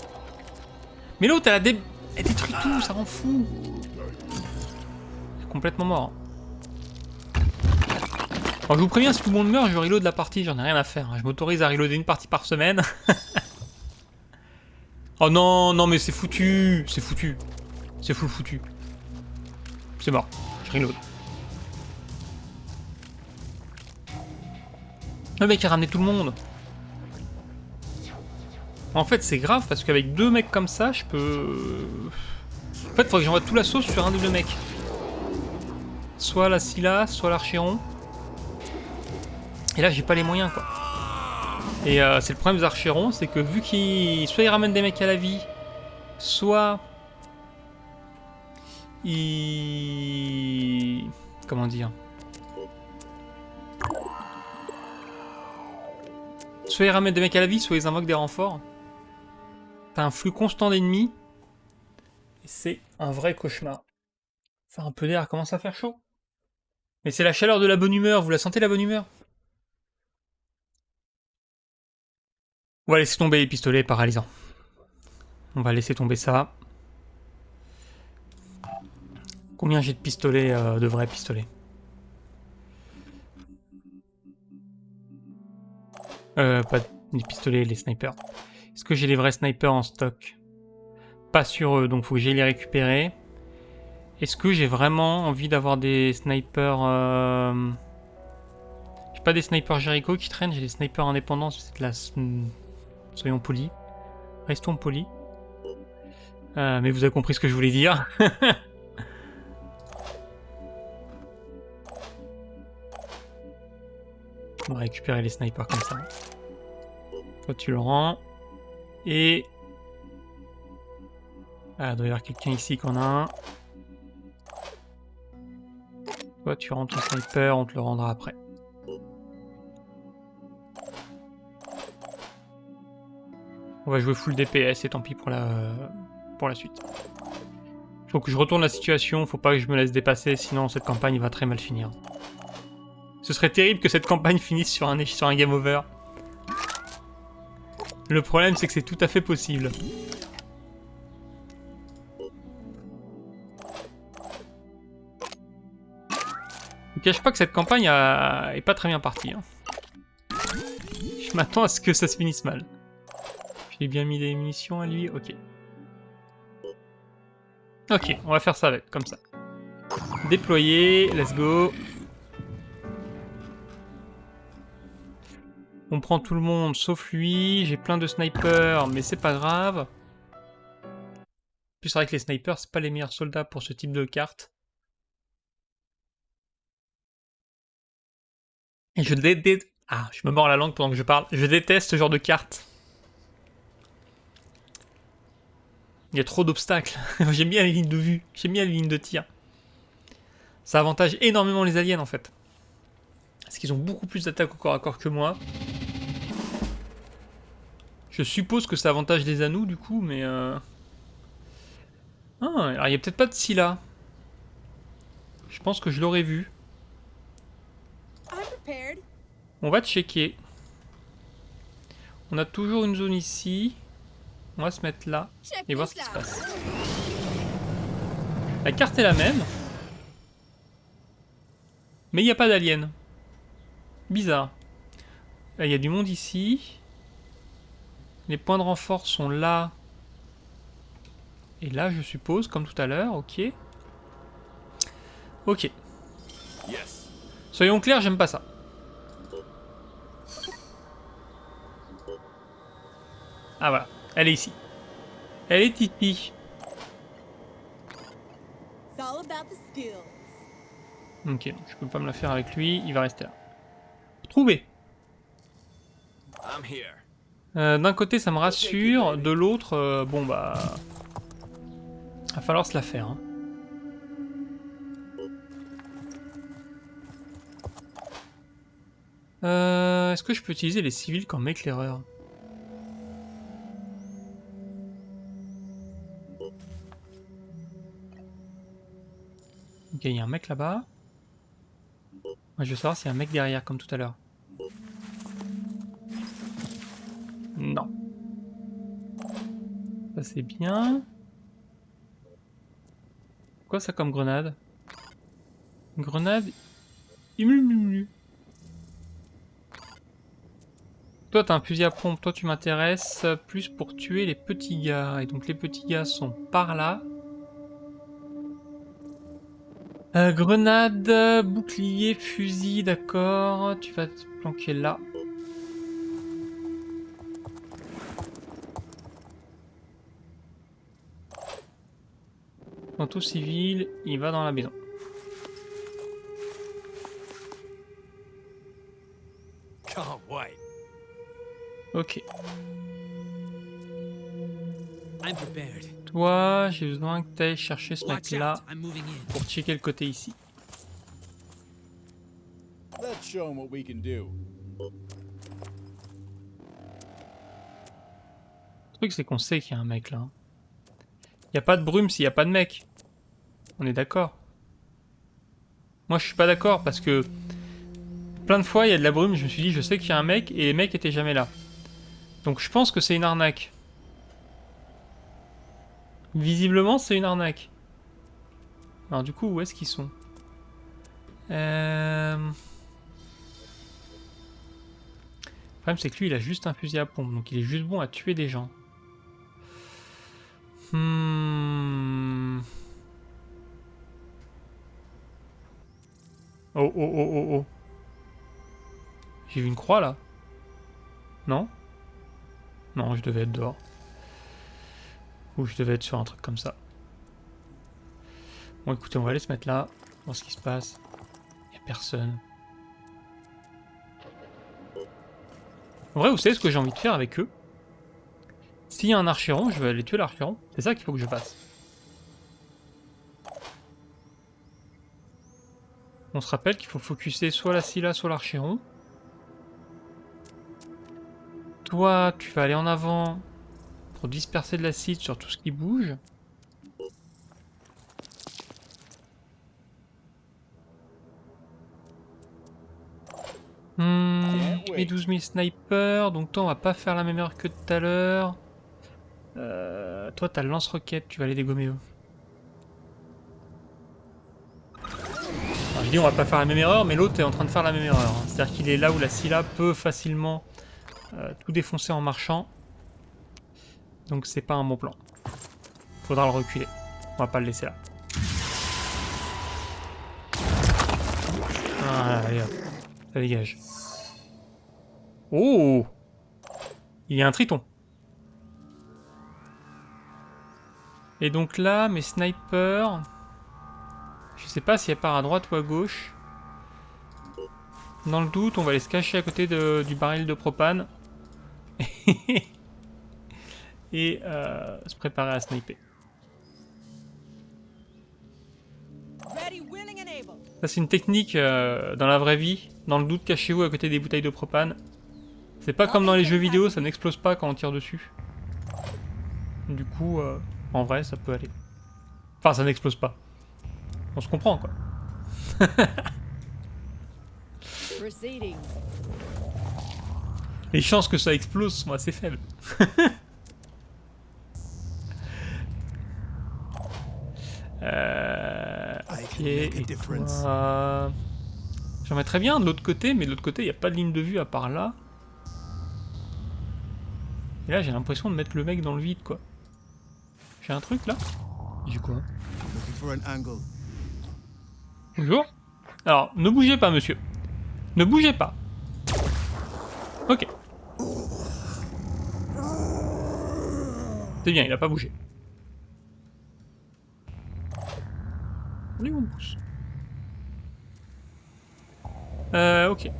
Mais l'autre, elle détruit tout, ça rend fou. C'est complètement mort. Alors, je vous préviens, si tout le monde meurt, je reload la partie, j'en ai rien à faire. Je m'autorise à reloader une partie par semaine. Oh non, non mais c'est foutu. C'est foutu. C'est full foutu. C'est mort. Je reload. Le mec a ramené tout le monde. En fait, c'est grave parce qu'avec 2 mecs comme ça, je peux... En fait, il faudrait que j'envoie tout la sauce sur un des 2 mecs. Soit la Scylla, soit l'Archéron. Et là, j'ai pas les moyens, quoi. Et c'est le problème des Archérons, c'est que vu qu'ils... Soit ils ramènent des mecs à la vie, soit... Ils... Comment dire? Soit ils ramènent des mecs à la vie, soit ils invoquent des renforts. T'as un flux constant d'ennemis. Et c'est un vrai cauchemar. Faire un peu d'air, commence à faire chaud. Mais c'est la chaleur de la bonne humeur, vous la sentez la bonne humeur? On va laisser tomber les pistolets paralysants. On va laisser tomber ça. Combien j'ai de pistolets, de vrais pistolets? Pas les pistolets, les snipers. Est-ce que j'ai les vrais snipers en stock? Pas sur eux, donc faut que j'aille les récupérer. Est-ce que j'ai vraiment envie d'avoir des snipers... J'ai pas des snipers Jericho qui traînent, j'ai des snipers indépendants, c'est de la... Soyons polis. Restons polis. Mais vous avez compris ce que je voulais dire. On va récupérer les snipers comme ça. Toi tu le rends. Et... Ah, il doit y avoir quelqu'un ici qu'on a un. Toi tu rends ton sniper, on te le rendra après. On va jouer full DPS et tant pis pour la suite. Faut que je retourne la situation, faut pas que je me laisse dépasser, sinon cette campagne va très mal finir. Ce serait terrible que cette campagne finisse sur un game over. Le problème c'est que c'est tout à fait possible. Je ne cache pas que cette campagne est pas très bien partie. Hein. Je m'attends à ce que ça se finisse mal. J'ai bien mis des munitions à lui, ok. Ok, on va faire ça avec, comme ça. Déployer, let's go. On prend tout le monde sauf lui, j'ai plein de snipers, mais c'est pas grave. En plus, c'est vrai que les snipers, c'est pas les meilleurs soldats pour ce type de carte. Et je déteste... Ah, je me mords la langue pendant que je parle. Je déteste ce genre de carte. Il y a trop d'obstacles. J'aime bien les lignes de vue. J'aime bien les lignes de tir. Ça avantage énormément les aliens en fait. Parce qu'ils ont beaucoup plus d'attaques au corps à corps que moi. Je suppose que ça avantage les anneaux du coup, mais... Ah, alors il n'y a peut-être pas de Scylla. Je pense que je l'aurais vu. On va checker. On a toujours une zone ici. On va se mettre là et voir ce qui se passe. La carte est la même. Mais il n'y a pas d'alien. Bizarre. Il y a du monde ici. Les points de renfort sont là. Et là, je suppose, comme tout à l'heure. Ok. Ok. Soyons clairs, j'aime pas ça. Ah voilà, elle est ici. Elle est ici. Ok, donc je peux pas me la faire avec lui, il va rester là. Trouvé. D'un côté ça me rassure, de l'autre, bon bah... Va falloir se la faire. Hein. Est-ce que je peux utiliser les civils comme éclaireur? Ok, il y a un mec là-bas. Moi, je veux savoir s'il y a un mec derrière, comme tout à l'heure. Non. Ça, c'est bien. Quoi ça comme grenade? Une grenade. Immu. Toi, t'as un fusil à pompe. Toi, tu m'intéresses plus pour tuer les petits gars. Et donc, les petits gars sont par là. Grenade, bouclier, fusil, d'accord. Tu vas te planquer là. Manteau civil, il va dans la maison. Ok. Toi, j'ai besoin que tu ailles chercher ce mec là pour checker le côté ici. Let's show 'em what we can do. Le truc c'est qu'on sait qu'il y a un mec là. Il n'y a pas de brume s'il n'y a pas de mec. On est d'accord. Moi je suis pas d'accord parce que plein de fois il y a de la brume, je me suis dit je sais qu'il y a un mec et les mecs étaient jamais là. Donc je pense que c'est une arnaque. Visiblement c'est une arnaque. Alors du coup où est-ce qu'ils sont? Le problème c'est que lui il a juste un fusil à pompe, donc il est juste bon à tuer des gens. Oh oh oh oh oh. J'ai vu une croix là. Non? Non, je devais être dehors. Ou je devais être sur un truc comme ça. Bon écoutez, on va aller se mettre là, voir ce qui se passe. Il n'y a personne. En vrai, vous savez ce que j'ai envie de faire avec eux? S'il y a un archéron, je vais aller tuer l'archéron. C'est ça qu'il faut que je fasse. On se rappelle qu'il faut focuser soit la Scylla, soit l'archéron. Toi, tu vas aller en avant pour disperser de l'acide sur tout ce qui bouge. Et 12 000 snipers, donc toi on va pas faire la même erreur que tout à l'heure. Toi t'as le lance-roquette, tu vas aller dégommer eux. Alors, je dis on va pas faire la même erreur, mais l'autre est en train de faire la même erreur. Hein. C'est-à-dire qu'il est là où la Scylla peut facilement tout défoncer en marchant. Donc c'est pas un bon plan. Faudra le reculer. On va pas le laisser là. Ah, allez hop. Ça dégage. Oh! Il y a un triton. Et donc là, mes snipers... Je sais pas si elle part à droite ou à gauche. Dans le doute, on va aller se cacher à côté du baril de propane. Et se préparer à sniper. Ça c'est une technique dans la vraie vie. Dans le doute, cachez-vous à côté des bouteilles de propane. C'est pas comme dans les jeux vidéo, ça n'explose pas quand on tire dessus. Du coup, en vrai, ça peut aller. Enfin, ça n'explose pas. On se comprend, quoi. Les chances que ça explose sont assez faibles. Ok, et toi... J'en mettrais bien de l'autre côté, mais de l'autre côté, il n'y a pas de ligne de vue à part là. Et là, j'ai l'impression de mettre le mec dans le vide, quoi. J'ai un truc, là? J'ai quoi? Bonjour. Alors, ne bougez pas, monsieur. Ne bougez pas. Ok. C'est bien, il a pas bougé. On est où on pousse? Ok.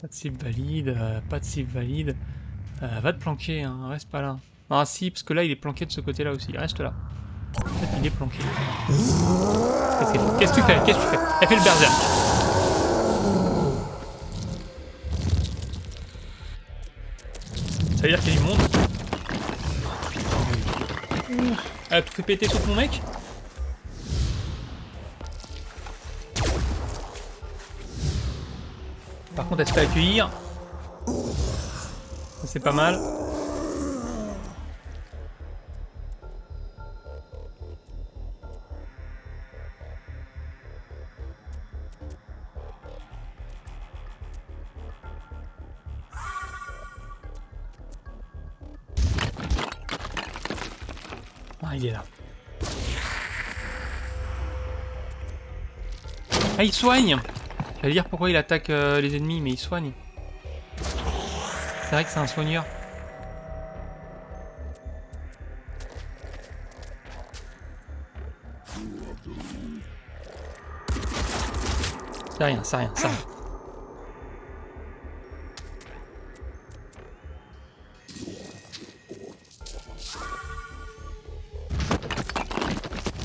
Pas de cible valide, pas de cible valide. Va te planquer, hein, reste pas là. Ah si, parce que là il est planqué de ce côté-là aussi, reste là. En fait il est planqué. Qu'est-ce que tu fais? Qu'est-ce que tu fais? Elle fait le berserk. Ça veut dire qu'il y a du monde. Elle a tout fait péter sauf mon mec. Par contre, elle se fait accueillir. C'est pas mal. Ah, il est là. Ah, il soigne. J'allais dire pourquoi il attaque les ennemis, mais il soigne. C'est vrai que c'est un soigneur. C'est rien, c'est rien, c'est rien.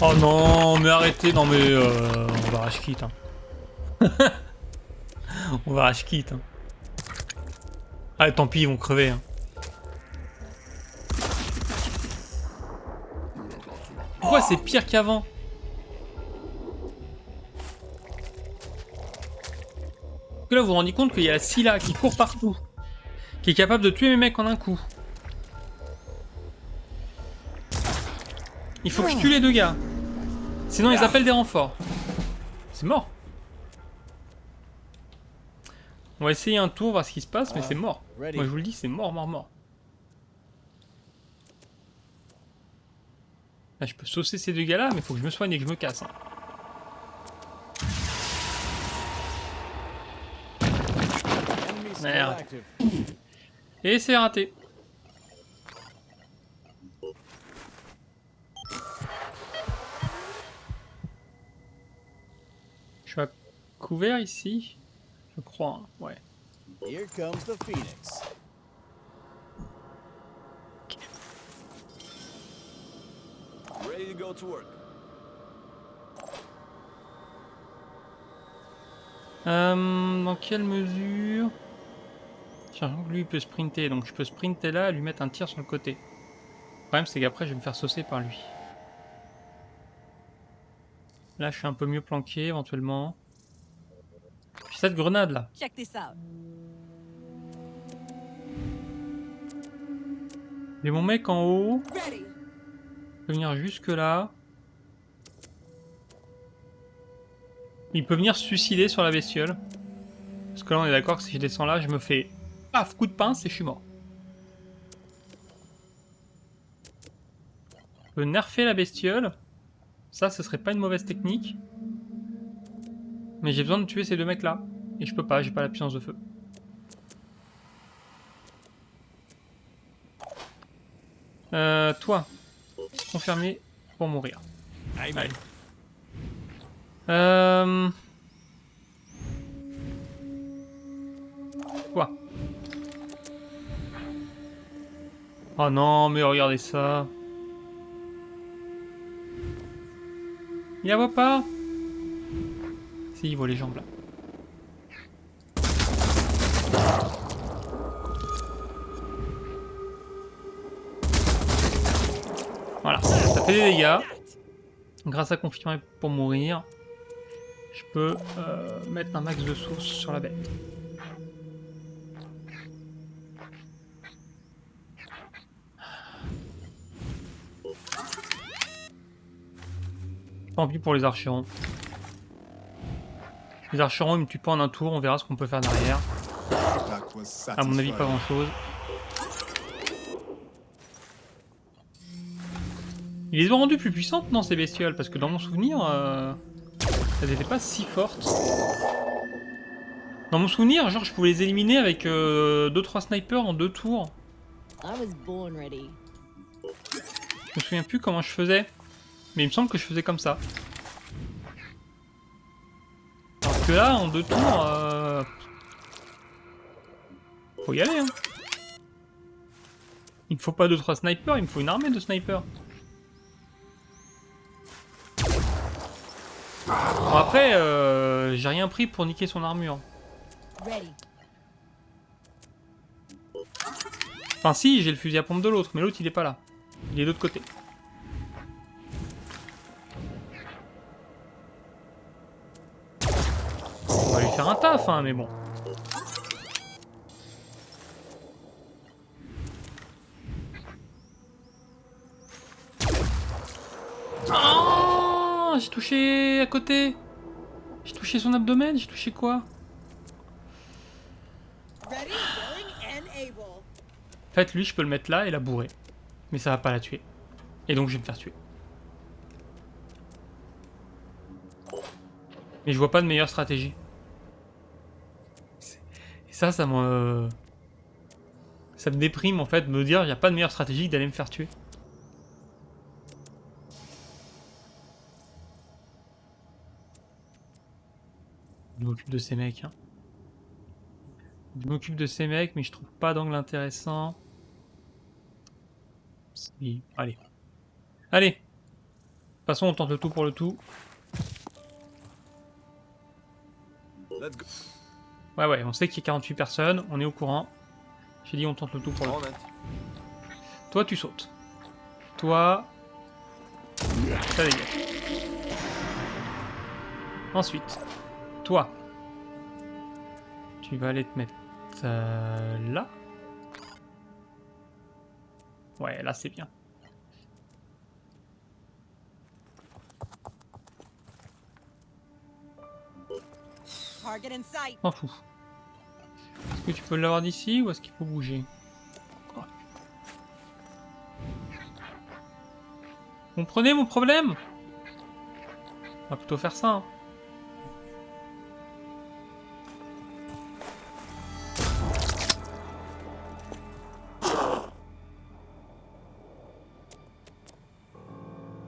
Oh non, mais arrêtez, non mais on va rage quitte. Hein. On va rage quitte. Hein. Ah tant pis, ils vont crever. Hein. Pourquoi c'est pire qu'avant? Là vous vous rendez compte qu'il y a la Scylla qui court partout, qui est capable de tuer mes mecs en un coup. Il faut que je tue les deux gars. Sinon ils appellent des renforts. C'est mort. On va essayer un tour, voir ce qui se passe, mais c'est mort. Moi je vous le dis, c'est mort, mort, mort. Là, je peux saucer ces deux gars là, mais il faut que je me soigne et que je me casse. Hein. Merde. Et c'est raté. Je suis à couvert ici. Je crois, hein. Ouais. Here comes the Phoenix. Ready to go to work. Dans quelle mesure? Sachant que lui il peut sprinter, donc je peux sprinter là et lui mettre un tir sur le côté. Le problème c'est qu'après je vais me faire saucer par lui. Là je suis un peu mieux planqué éventuellement. Puis cette grenade là. Check this out. J'ai mon mec en haut. Ready. Il peut venir jusque là. Il peut venir se suicider sur la bestiole. Parce que là on est d'accord que si je descends là, je me fais paf, coup de pince et je suis mort. Je peux nerfer la bestiole. Ça, ce serait pas une mauvaise technique. Mais j'ai besoin de tuer ces deux mecs là. Et je peux pas, j'ai pas la puissance de feu. Toi, confirmé pour mourir. Allez. Quoi? Oh non, mais regardez ça. Il la voit pas? Si, il voit les jambes là. Voilà, ça fait des dégâts. Grâce à confirmer pour mourir, je peux mettre un max de source sur la bête. Tant pis pour les archérons. Les archérons ils me tuent pas en un tour, on verra ce qu'on peut faire derrière. À mon avis pas grand chose. Ils les ont rendues plus puissantes non ces bestioles, parce que dans mon souvenir, elles n'étaient pas si fortes. Dans mon souvenir, genre je pouvais les éliminer avec 2-3 snipers en 2 tours. I was born ready. Je me souviens plus comment je faisais. Mais il me semble que je faisais comme ça. Parce que là, en 2 tours, faut y aller, hein. Il me faut pas 2-3 snipers, il me faut une armée de snipers. Bon, après, j'ai rien pris pour niquer son armure. Ready. Enfin si, j'ai le fusil à pompe de l'autre, mais l'autre il est pas là. Il est de l'autre côté. faire un taf, hein, mais bon. Oh, j'ai touché à côté. J'ai touché son abdomen, j'ai touché quoi? Ready, willing, and able. En fait, lui, je peux le mettre là et la bourrer. Mais ça va pas la tuer. Et donc, je vais me faire tuer. Mais je vois pas de meilleure stratégie. Et ça me... Ça me déprime, en fait, de me dire, il n'y a pas de meilleure stratégie que d'aller me faire tuer. Je m'occupe de ces mecs, hein. Je m'occupe de ces mecs, mais je trouve pas d'angle intéressant. Si. Allez. Allez. De toute façon, on tente le tout pour le tout. Let's go. Ouais, on sait qu'il y a 48 personnes, on est au courant. J'ai dit on tente le tout pour le tout. On it. Toi, tu sautes. Toi... ça dégage. Ensuite, toi. Tu vas aller te mettre là. Ouais, là c'est bien. Target in sight. M'en fous. Est-ce que tu peux l'avoir d'ici ou est-ce qu'il faut bouger? Comprenez mon problème? On va plutôt faire ça. Hein.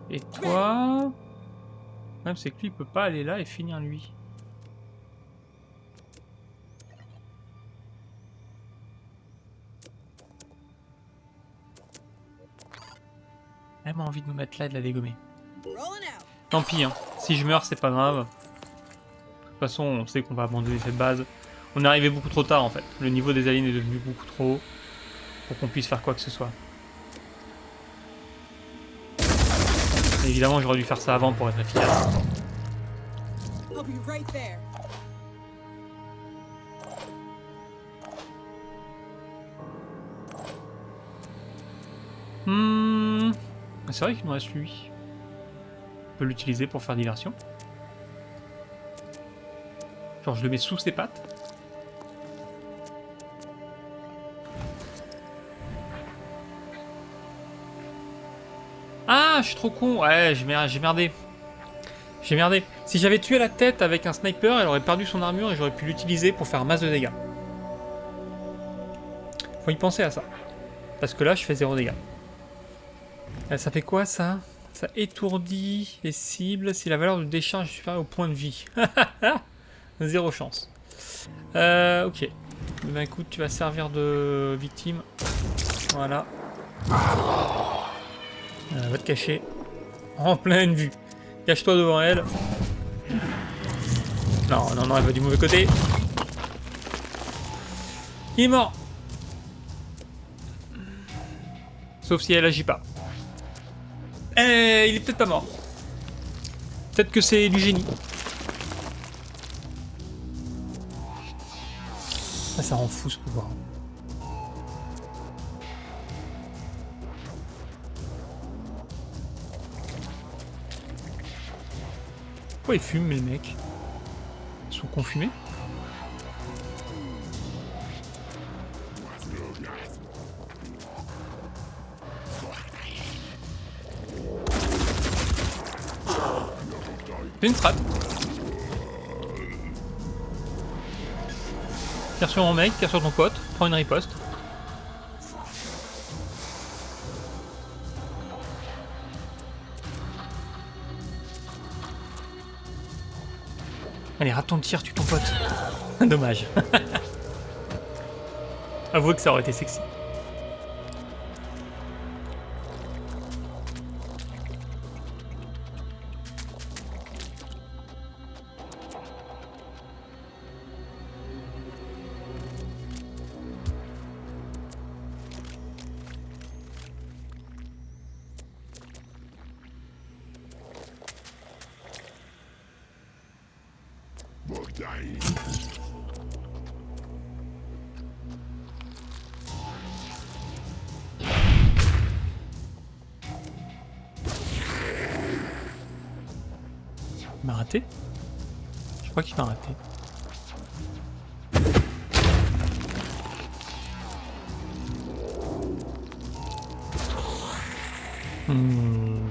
Et toi... Le problème c'est que lui il peut pas aller là et finir lui. Elle m'a envie de me mettre là et de la dégommer. Rolling out. Tant pis, hein. Si je meurs, c'est pas grave. De toute façon, on sait qu'on va abandonner cette base. On est arrivé beaucoup trop tard, en fait. Le niveau des aliens est devenu beaucoup trop haut pour qu'on puisse faire quoi que ce soit. Et évidemment, j'aurais dû faire ça avant pour être efficace. I'll be right there. C'est vrai qu'il nous reste lui. On peut l'utiliser pour faire diversion. Genre, je le mets sous ses pattes. Ah, je suis trop con. Ouais, j'ai merdé. J'ai merdé. Si j'avais tué la tête avec un sniper, elle aurait perdu son armure et j'aurais pu l'utiliser pour faire masse de dégâts. Faut y penser à ça. Parce que là, je fais 0 dégâts. Ça fait quoi, ça? Ça étourdit les cibles si la valeur de décharge est supérieure au point de vie. 0 chance. Ok. Ben écoute, tu vas servir de victime. Voilà. Va te cacher. En pleine vue. Cache-toi devant elle. Non, elle va du mauvais côté. Il est mort. Sauf si elle agit pas. Il est peut-être pas mort. Peut-être que c'est du génie. Ah, ça rend fou ce pouvoir. Pourquoi ils fument les mecs? Ils sont confumés? Fais une frappe. Tire sur mon mec, tire sur ton pote, prends une riposte. Allez, rate ton tir, tue ton pote. Dommage. Avouez que ça aurait été sexy. Il m'a raté? Je crois qu'il m'a raté.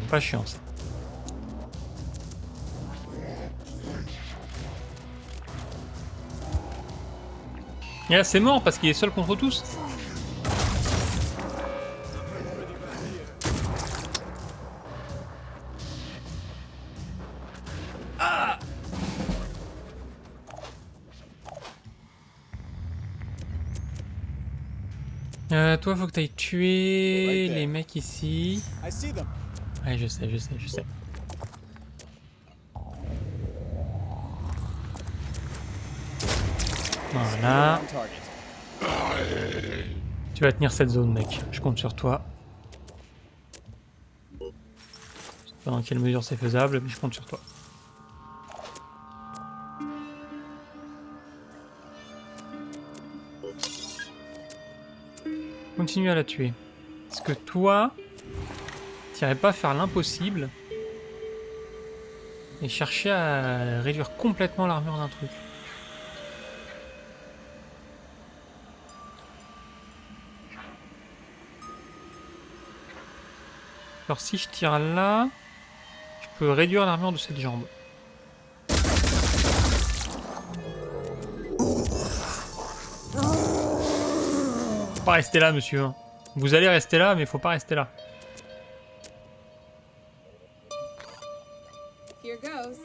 Pas chiant ça. Et là c'est mort parce qu'il est seul contre tous. Toi, faut que t'ailles tuer les mecs ici. I see them. Ouais, je sais. Voilà. On target. Tu vas tenir cette zone, mec. Je compte sur toi. Je sais pas dans quelle mesure c'est faisable, mais je compte sur toi. Continue à la tuer. Parce que toi, t'irais pas faire l'impossible et chercher à réduire complètement l'armure d'un truc. Alors si je tire là, je peux réduire l'armure de cette jambe. Faut pas rester là, monsieur. Vous allez rester là, mais faut pas rester là. Here goes.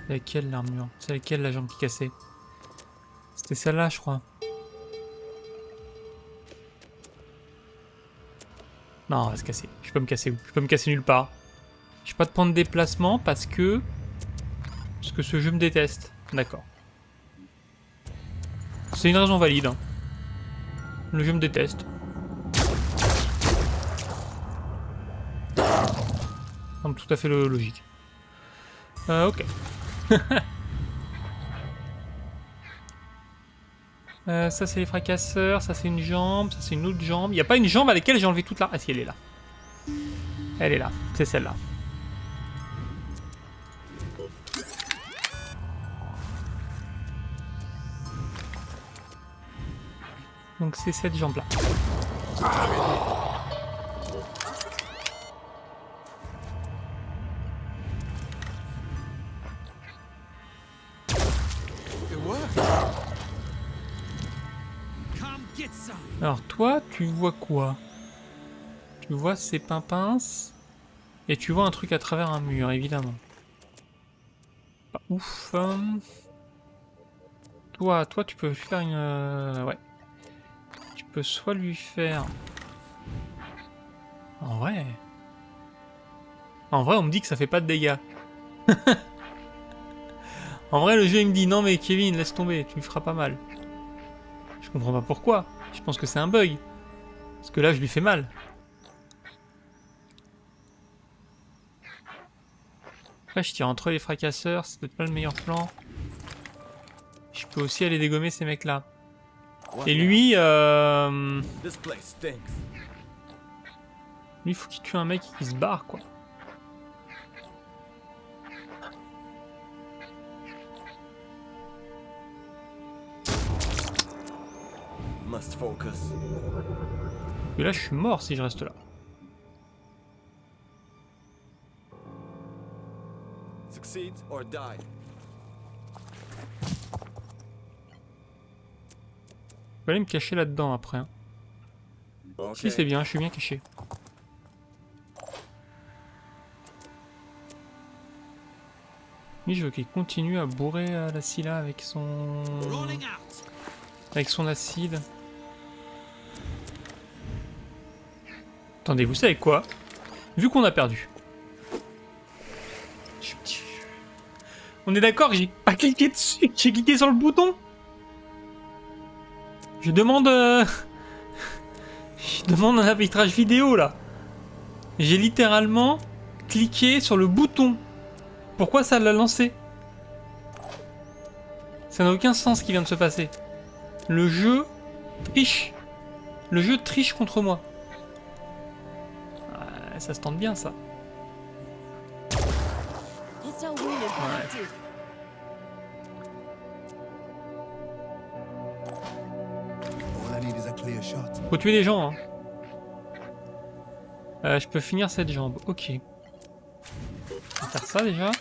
C'est laquelle l'armure? C'est laquelle la jambe qui est cassée? C'était celle-là, je crois. Non, on va se casser. Je peux me casser où? Je peux me casser nulle part. J'ai pas de point de déplacement parce que ce jeu me déteste. D'accord. C'est une raison valide. Hein. Le jeu me déteste. semble tout à fait logique. Ok. Ça c'est les fracasseurs, ça c'est une jambe, ça c'est une autre jambe. Il n'y a pas une jambe à laquelle j'ai enlevé toute la... Ah si, elle est là. Elle est là, c'est celle-là. Donc c'est cette jambe-là. Alors toi, tu vois quoi? Tu vois ces pimpins et tu vois un truc à travers un mur, évidemment. Pas ouf. Toi, tu peux faire une... ouais. Tu peux soit lui faire... En vrai, on me dit que ça fait pas de dégâts. En vrai, le jeu il me dit non mais Kevin, laisse tomber, tu lui feras pas mal. Je comprends pas pourquoi. Je pense que c'est un bug. Parce que là, je lui fais mal. Après, je tire entre les fracasseurs, c'est peut-être pas le meilleur plan. Je peux aussi aller dégommer ces mecs-là. Et lui, lui, faut qu'il tue un mec qui se barre, quoi. Must focus. Et là, je suis mort si je reste là. Succeed or die. Je vais aller me cacher là-dedans après. Hein. Okay. Si, c'est bien, je suis bien caché. Lui, je veux qu'il continue à bourrer la Scylla avec son... avec son acide. Attendez, vous savez quoi? Vu qu'on a perdu. On est d'accord que j'ai pas cliqué dessus, j'ai cliqué sur le bouton. Je demande... je demande un arbitrage vidéo là. J'ai littéralement cliqué sur le bouton. Pourquoi ça l'a lancé? Ça n'a aucun sens ce qui vient de se passer. Le jeu triche. Le jeu triche contre moi. Ça se tente bien, ça. Hostile wounded. Active. All I need is a clear shot. Faut tuer des gens, hein. Je peux finir cette jambe. Ok. On va faire ça, déjà.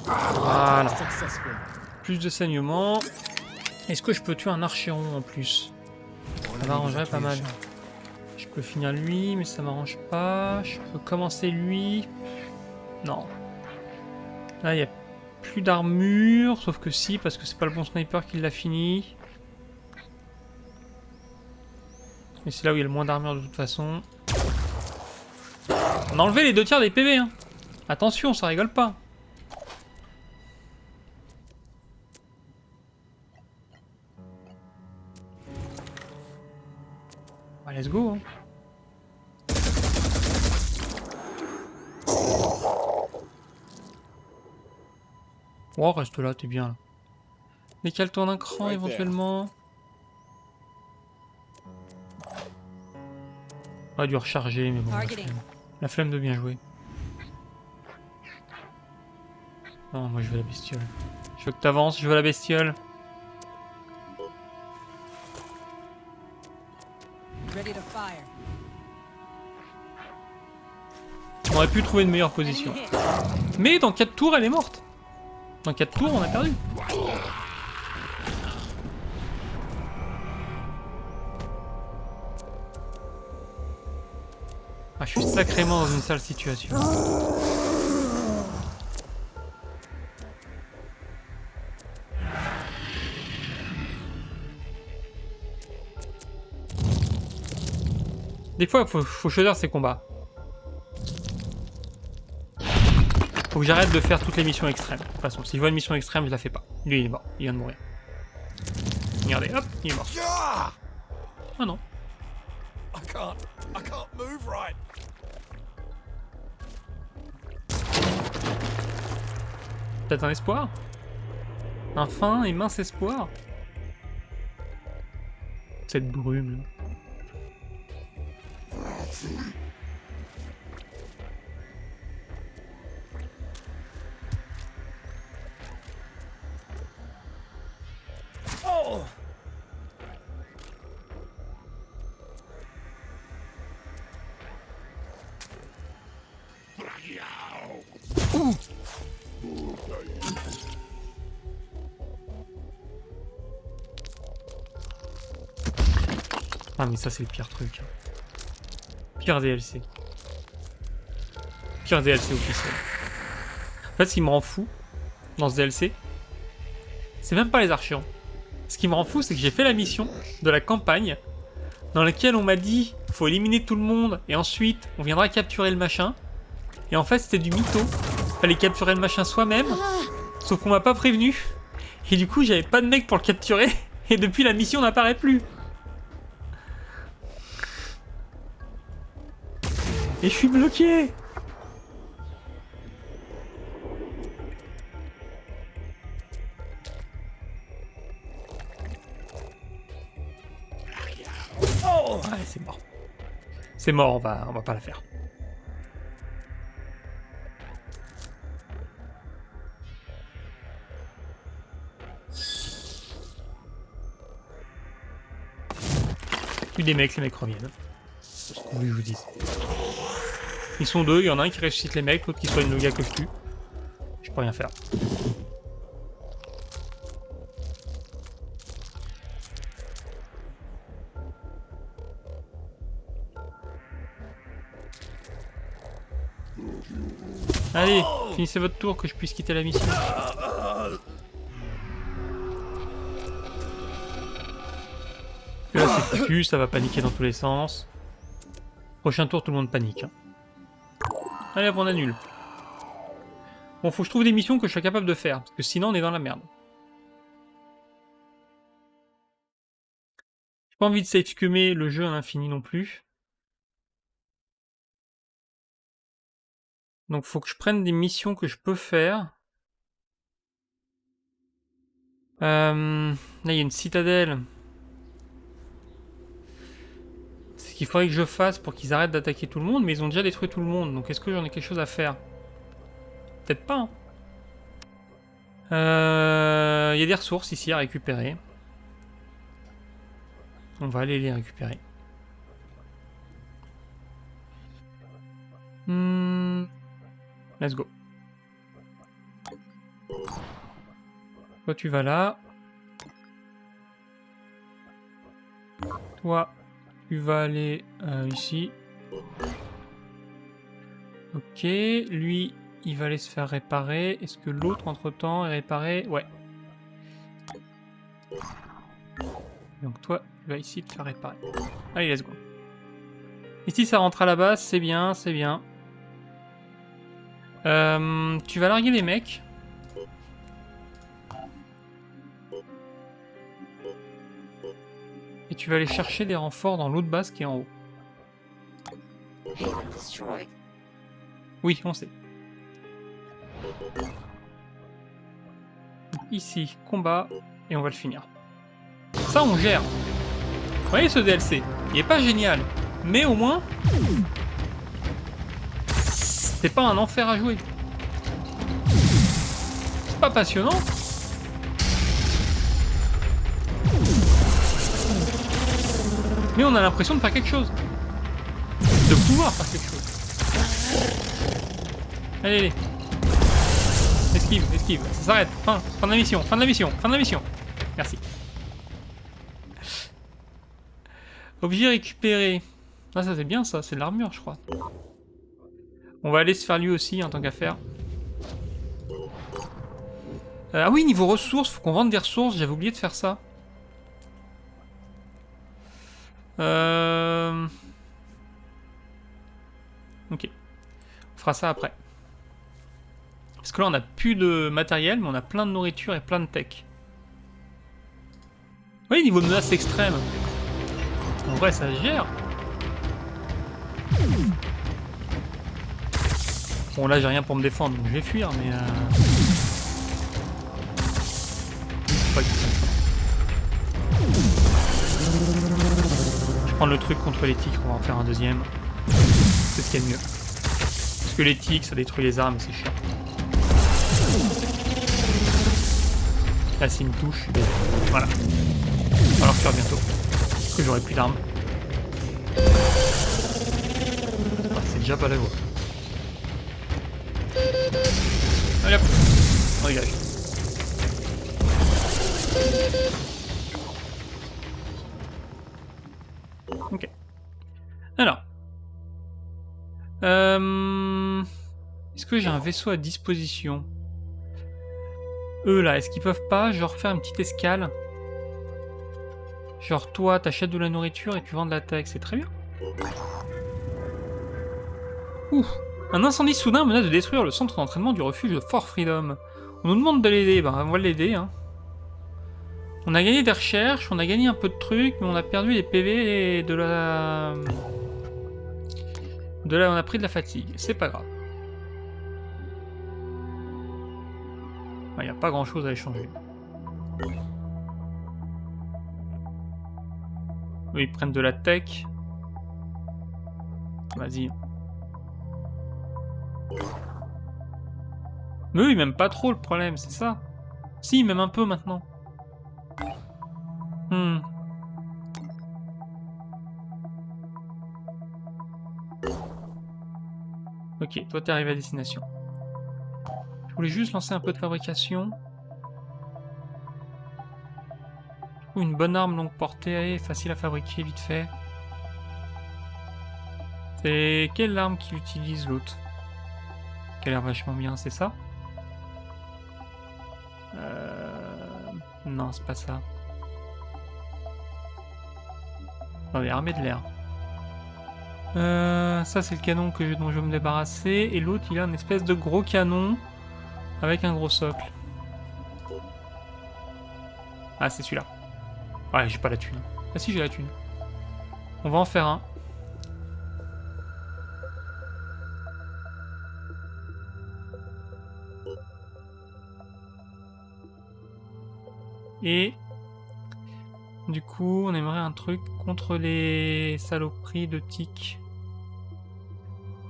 Voilà. Plus de saignement. Est-ce que je peux tuer un archéron en plus? Ça m'arrangerait pas mal. Je peux finir lui, mais ça m'arrange pas. Je peux commencer lui. Non. Là, il n'y a plus d'armure, sauf que si, parce que c'est pas le bon sniper qui l'a fini. Mais c'est là où il y a le moins d'armure de toute façon. On a enlevé les 2 tiers des PV, hein. Attention, ça rigole pas. Bah, let's go, hein. Oh, reste là, t'es bien là. Décale-toi d'un cran éventuellement. On aurait dû recharger, mais bon. La flemme de bien jouer. Non, moi je veux la bestiole. Je veux que t'avances, je veux la bestiole. Ready to fire. On aurait pu trouver une meilleure position. Enemy hit. Mais dans 4 tours, elle est morte. Dans 4 tours, on a perdu. Ah, je suis sacrément dans une sale situation. Des fois, faut choisir ses combats. Faut que j'arrête de faire toutes les missions extrêmes. De toute façon, si je vois une mission extrême, je la fais pas. Lui, il est mort. Il vient de mourir. Regardez, hop, il est mort. Yeah! Ah non. I can't move right. Peut-être un espoir? Un fin et mince espoir? Cette brume. Oh! Ah mais ça c'est le pire truc. Pire DLC. Pire DLC officiel. En fait ce qui me rend fou dans ce DLC, c'est même pas les archérons. Ce qui me rend fou c'est que j'ai fait la mission de la campagne dans laquelle on m'a dit faut éliminer tout le monde et ensuite on viendra capturer le machin. Et en fait c'était du mytho. Fallait capturer le machin soi-même. Sauf qu'on m'a pas prévenu. Et du coup j'avais pas de mec pour le capturer. Et depuis la mission n'apparaît plus. Et je suis bloqué. Oh ouais, c'est mort. C'est mort, on va pas la faire. Plus des mecs, les mecs reviennent. C'est ce que je vous dis. Ils sont deux, il y en a un qui ressuscite les mecs, l'autre qui soigne le gars que je tue. Je peux rien faire. Allez, finissez votre tour que je puisse quitter la mission. Et là c'est foutu, ça va paniquer dans tous les sens. Prochain tour, tout le monde panique. Hein. Allez hop, on annule. Bon, faut que je trouve des missions que je sois capable de faire, parce que sinon on est dans la merde. J'ai pas envie de save-scumer le jeu à l'infini non plus. Donc faut que je prenne des missions que je peux faire. Là il y a une citadelle. C'est ce qu'il faudrait que je fasse pour qu'ils arrêtent d'attaquer tout le monde, mais ils ont déjà détruit tout le monde, donc est-ce que j'en ai quelque chose à faire? Peut-être pas, hein. Il y a des ressources ici à récupérer. On va aller les récupérer. Let's go. Toi tu vas là. Toi tu vas aller ici. Ok, lui il va aller se faire réparer. Est-ce que l'autre entre temps est réparé? Ouais. Donc toi tu vas ici te faire réparer. Allez, let's go. Ici ça rentre à la base, c'est bien, c'est bien. Tu vas larguer les mecs. Et tu vas aller chercher des renforts dans l'autre base qui est en haut. Oui, on sait. Ici, combat, et on va le finir. Ça, on gère. Vous voyez ce DLC, il est pas génial, mais au moins, c'est pas un enfer à jouer. C'est pas passionnant. Mais on a l'impression de faire quelque chose. De pouvoir faire quelque chose. Allez, allez. Esquive, esquive. Ça s'arrête. Fin de la mission, fin de la mission, fin de la mission. Merci. Objet récupéré. Ah, ça c'est bien ça, c'est de l'armure, je crois. On va aller se faire lui aussi, en tant qu'affaire. Ah oui, niveau ressources, faut qu'on vende des ressources, j'avais oublié de faire ça. Ok. On fera ça après. Parce que là, on a plus de matériel, mais on a plein de nourriture et plein de tech. Oui, niveau de menace extrême. En vrai, ça se gère. Bon, là, j'ai rien pour me défendre, donc je vais fuir, mais... Je vais prendre le truc contre les tiques, on va en faire un deuxième. C'est ce qu'il y a de mieux. Parce que les tiques, ça détruit les armes, c'est chiant. Là, c'est une touche. Et voilà. On va leur faire bientôt. Parce que j'aurai plus d'armes. Ah, c'est déjà pas la voie. Allez hop. On dégage. Ok. Alors. Est-ce que j'ai un vaisseau à disposition? Eux là, est-ce qu'ils peuvent pas genre faire une petite escale? Genre toi, t'achètes de la nourriture et tu vends de la tech, c'est très bien. Ouh. Un incendie soudain menace de détruire le centre d'entraînement du refuge de Fort Freedom. On nous demande de l'aider, ben on va l'aider hein. On a gagné des recherches, on a gagné un peu de trucs, mais on a perdu des PV et de la... on a pris de la fatigue, c'est pas grave. Il n'y a pas grand chose à échanger. Eux, ils prennent de la tech. Vas-y. Mais eux, ils m'aiment pas trop le problème, c'est ça. Si, ils m'aiment un peu maintenant. Ok, toi t'es arrivé à destination. Je voulais juste lancer un peu de fabrication. Je trouve une bonne arme longue portée, facile à fabriquer, vite fait. C'est quelle arme qu'il utilise l'autre? Qui a l'air vachement bien, c'est ça? Non, c'est pas ça. Attendez, armée de l'air. Ça c'est le canon dont je veux me débarrasser. Et l'autre il a une espèce de gros canon avec un gros socle. Ah c'est celui-là. Ouais j'ai pas la thune. Ah si, j'ai la thune. On va en faire un. Et du coup, on aimerait un truc contre les saloperies de tiques.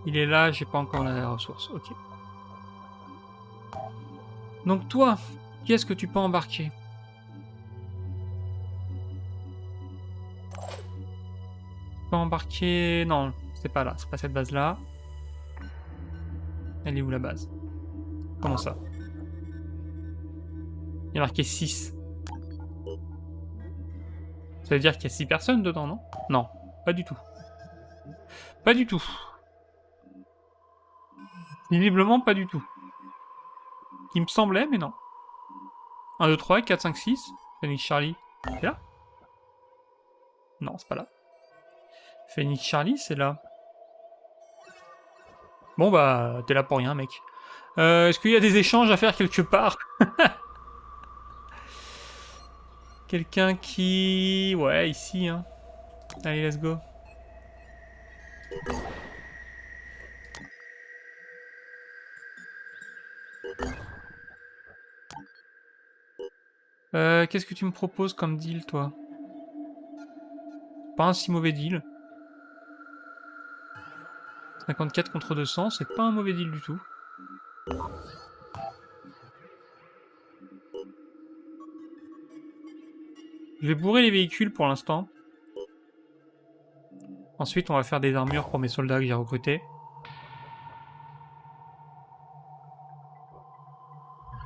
Il est là, j'ai pas encore la ressource. Ok. Donc toi, qui est-ce que tu peux embarquer? Tu peux embarquer... Non, c'est pas là, c'est pas cette base-là. Elle est où la base? Comment ça? Il y a marqué 6. Ça veut dire qu'il y a 6 personnes dedans, non? Non, pas du tout. Pas du tout. Visiblement pas du tout. Il me semblait, mais non. 1, 2, 3, 4, 5, 6. Phoenix Charlie, c'est là? Non, c'est pas là. Phoenix Charlie, c'est là. Bon bah, t'es là pour rien, mec. Est-ce qu'il y a des échanges à faire quelque part? Quelqu'un qui... Ouais, ici, hein. Allez, let's go. Qu'est-ce que tu me proposes comme deal, toi? Pas un si mauvais deal. 54 contre 200, c'est pas un mauvais deal du tout. Je vais bourrer les véhicules pour l'instant. Ensuite, on va faire des armures pour mes soldats que j'ai recrutés.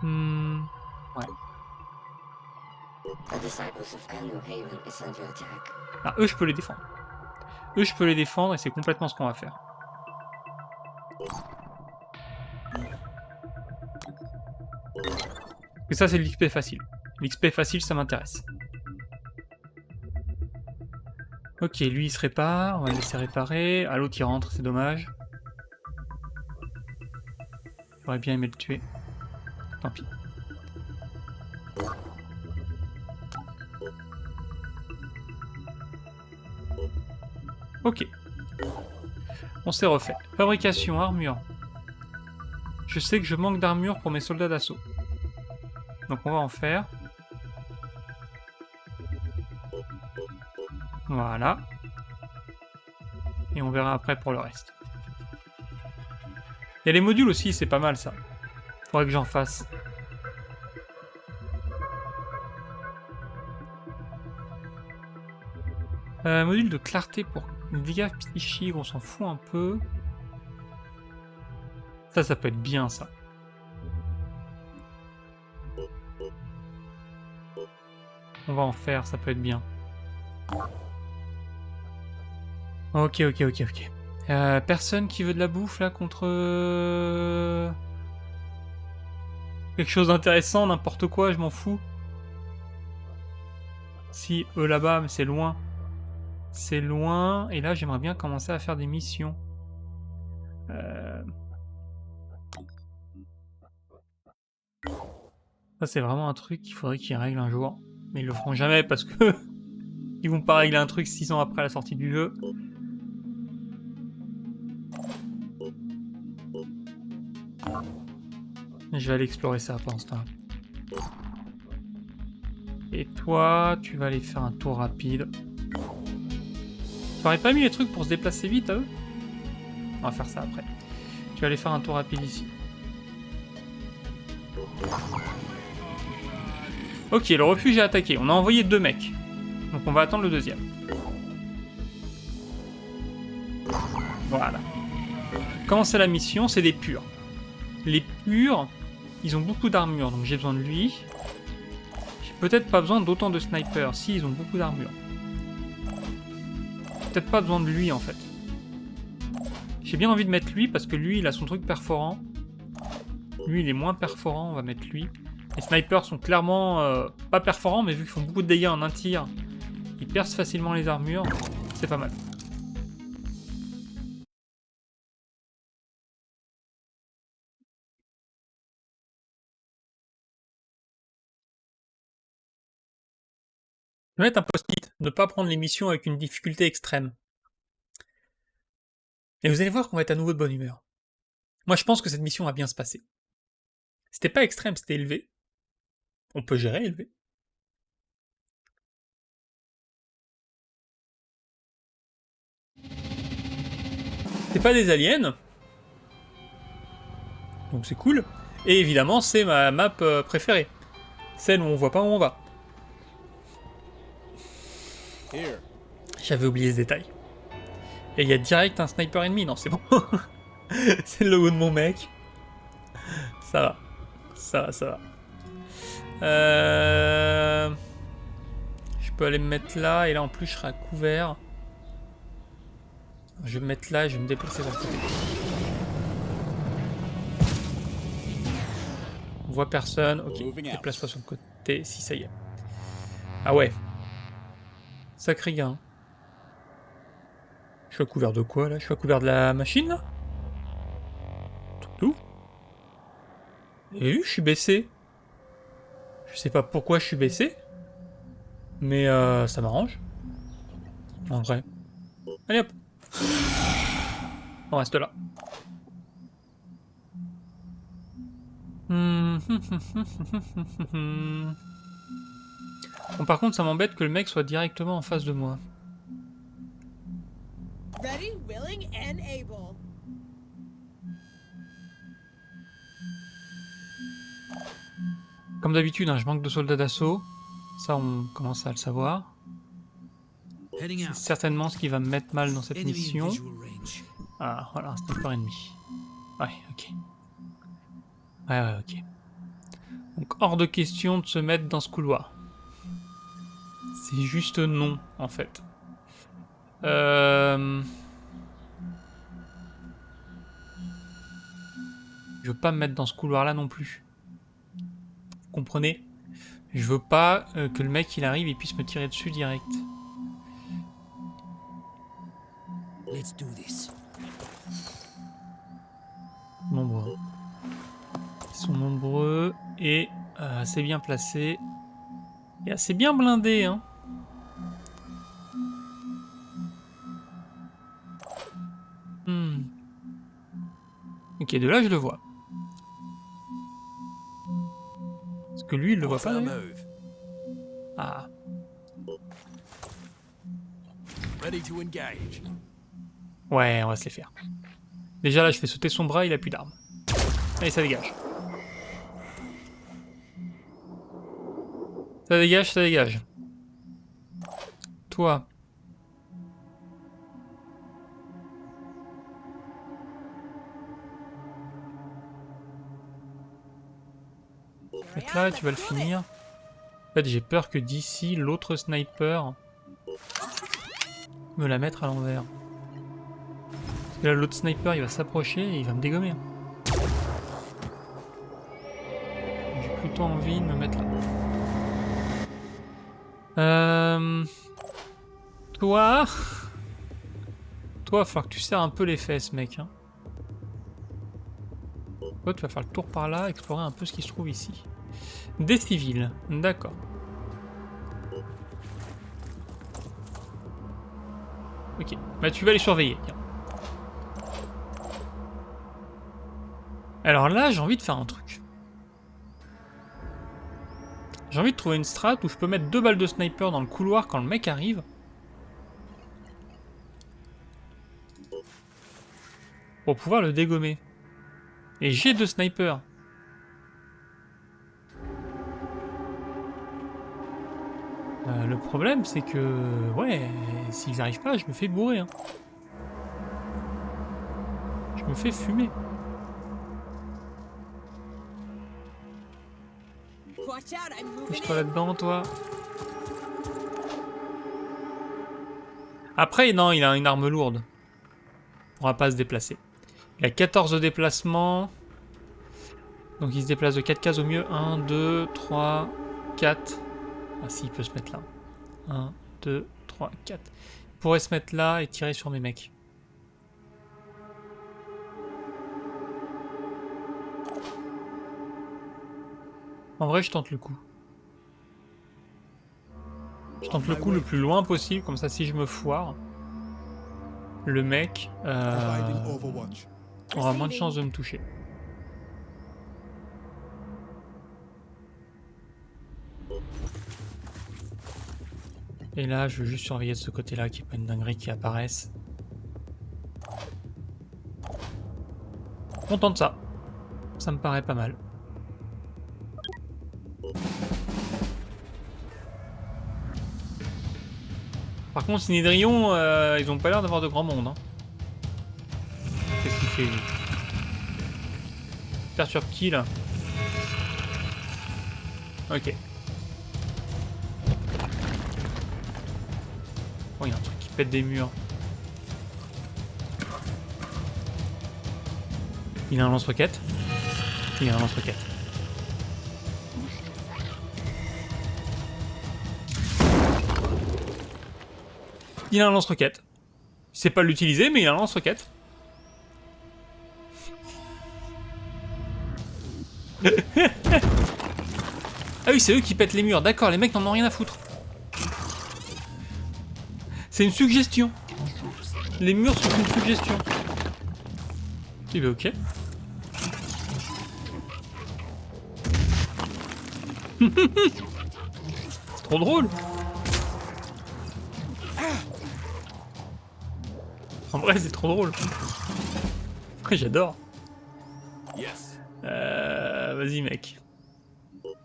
Ouais. The disciples of Anu Haven is under attack. Ah, eux, je peux les défendre. Eux, je peux les défendre et c'est complètement ce qu'on va faire. Et ça, c'est l'XP facile. L'XP facile, ça m'intéresse. Ok, lui, il se répare. On va le laisser réparer. Ah, l'autre, il rentre, c'est dommage. J'aurais bien aimé le tuer. Tant pis. Ok. On s'est refait. Fabrication, armure. Je sais que je manque d'armure pour mes soldats d'assaut. Donc on va en faire. Voilà. Et on verra après pour le reste. Il y a les modules aussi, c'est pas mal ça. Faudrait que j'en fasse. Module de clarté pour les dégâts psychiques, on s'en fout un peu. Ça peut être bien ça. On va en faire, ça peut être bien. Ok. Personne qui veut de la bouffe là contre... quelque chose d'intéressant, n'importe quoi, je m'en fous. Si, eux là-bas, mais c'est loin. C'est loin, et là j'aimerais bien commencer à faire des missions. Ça c'est vraiment un truc qu'il faudrait qu'ils règlent un jour. Mais ils le feront jamais parce que... ils vont pas régler un truc 6 ans après la sortie du jeu. Je vais aller explorer ça pour l'instant. Et toi, tu vas aller faire un tour rapide. T'aurais pas mis les trucs pour se déplacer vite à eux? On va faire ça après. Tu vas aller faire un tour rapide ici. Ok, le refuge est attaqué. On a envoyé 2 mecs. Donc on va attendre le deuxième. Voilà. Comment c'est la mission? C'est des purs. Les purs, ils ont beaucoup d'armure, donc j'ai besoin de lui. J'ai peut-être pas besoin d'autant de snipers. Si, ils ont beaucoup d'armure. Peut-être pas besoin de lui en fait. J'ai bien envie de mettre lui parce que lui il a son truc perforant. Lui il est moins perforant, on va mettre lui. Les snipers sont clairement pas perforants, mais vu qu'ils font beaucoup de dégâts en un tir, ils percent facilement les armures. C'est pas mal. Je vais mettre un post-it. Ne pas prendre les missions avec une difficulté extrême. Et vous allez voir qu'on va être à nouveau de bonne humeur. Moi, je pense que cette mission va bien se passer. C'était pas extrême, c'était élevé. On peut gérer élevé. C'est pas des aliens. Donc c'est cool. Et évidemment, c'est ma map préférée. Celle où on voit pas où on va. Here. J'avais oublié ce détail. Et il y a direct un sniper ennemi. Non, c'est bon. C'est le logo de mon mec. Ça va. Ça va, ça va. Je peux aller me mettre là. Et là, en plus, je serai à couvert. Je vais me mettre là et je vais me déplacer vers le côté. On voit personne. Ok, déplace-toi sur le côté. Si, ça y est. Ah ouais. Sacré gars. Hein. Je suis à couvert de quoi là? Je suis à couvert de la machine là? Tout. Et je suis baissé. Je sais pas pourquoi je suis baissé. Mais ça m'arrange. En vrai. Allez hop. On reste là. Bon, par contre, ça m'embête que le mec soit directement en face de moi. Ready, willing, and able. Comme d'habitude, hein, je manque de soldats d'assaut. Ça, on commence à le savoir. C'est certainement ce qui va me mettre mal dans cette mission. Ah, voilà, un sniper ennemi. Ouais, ok. Ouais, ok. Donc, hors de question de se mettre dans ce couloir. C'est juste non, en fait. Je veux pas me mettre dans ce couloir-là non plus. Vous comprenez? Je veux pas que le mec il arrive et puisse me tirer dessus direct. Let's do this. Nombreux. Ils sont nombreux et assez bien placés. Et assez bien blindés, hein. Ok, de là je le vois. Parce que lui il le voit pas d'ailleurs. Ah. Ready to engage. Ouais, on va se les faire. Déjà là je fais sauter son bras, il a plus d'armes. Allez, ça dégage. Ça dégage, ça dégage. Toi. Donc là, tu vas le finir. En fait, j'ai peur que d'ici, l'autre sniper me la mettre à l'envers. Parce que là, l'autre sniper, il va s'approcher et il va me dégommer. J'ai plutôt envie de me mettre là. Toi... Toi, il va falloir que tu serres un peu les fesses, mec. Hein. Toi, tu vas faire le tour par là, explorer un peu ce qui se trouve ici. Des civils, d'accord. Ok, bah tu vas les surveiller, tiens. Alors là, j'ai envie de faire un truc. J'ai envie de trouver une strat où je peux mettre 2 balles de sniper dans le couloir quand le mec arrive. Pour pouvoir le dégommer. Et j'ai 2 snipers. Le problème, c'est que... Ouais, s'ils n'arrivent pas, je me fais bourrer. Hein. Je me fais fumer. Pousse-toi là-dedans, toi. Après, non, il a une arme lourde. Il pourra pas se déplacer. Il a 14 de déplacement. Donc il se déplace de 4 cases au mieux. 1, 2, 3, 4. Ah si, il peut se mettre là. 1, 2, 3, 4. Il pourrait se mettre là et tirer sur mes mecs. En vrai, je tente le coup. Je Je tente le coup le plus loin possible, comme ça si je me foire, le mec Providing overwatch. aura moins de chances de me toucher. Et là, je veux juste surveiller de ce côté-là qu'il n'y ait pas une dinguerie qui apparaisse. On tente ça. Ça me paraît pas mal. Par contre, Synedrion, ils ont pas l'air d'avoir de grand monde. Hein. Qu'est-ce qu'il fait, lui? Perturbe qui, là? Ok. Oh, il y a un truc qui pète des murs. Il a un lance-roquette. Il a un lance-roquette. Il a un lance-roquette. Il sait pas l'utiliser, mais il a un lance-roquette. Ah oui, c'est eux qui pètent les murs. D'accord, les mecs n'en ont rien à foutre. C'est une suggestion. Les murs sont une suggestion. Eh ben ok. Trop drôle. En vrai, c'est trop drôle. J'adore. Yes. Vas-y, mec.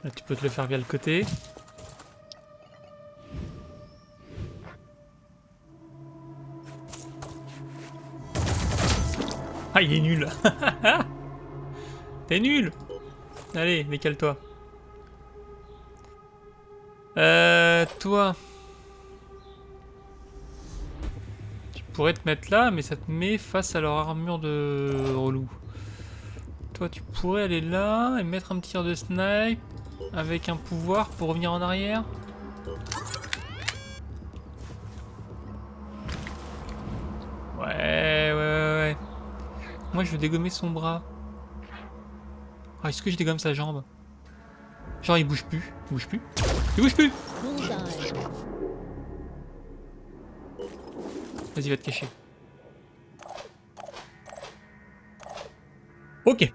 Là, tu peux te le faire via le côté. Ah, il est nul. T'es nul. Allez, décale-toi. Toi. Tu pourrais te mettre là, mais ça te met face à leur armure de relou. Toi, tu pourrais aller là et mettre un tir de snipe avec un pouvoir pour revenir en arrière. Ouais. Moi, je veux dégommer son bras. Ah, est-ce que je dégomme sa jambe? Genre, il bouge plus. Il bouge plus. Il bouge plus! Vas-y, va te cacher. Ok.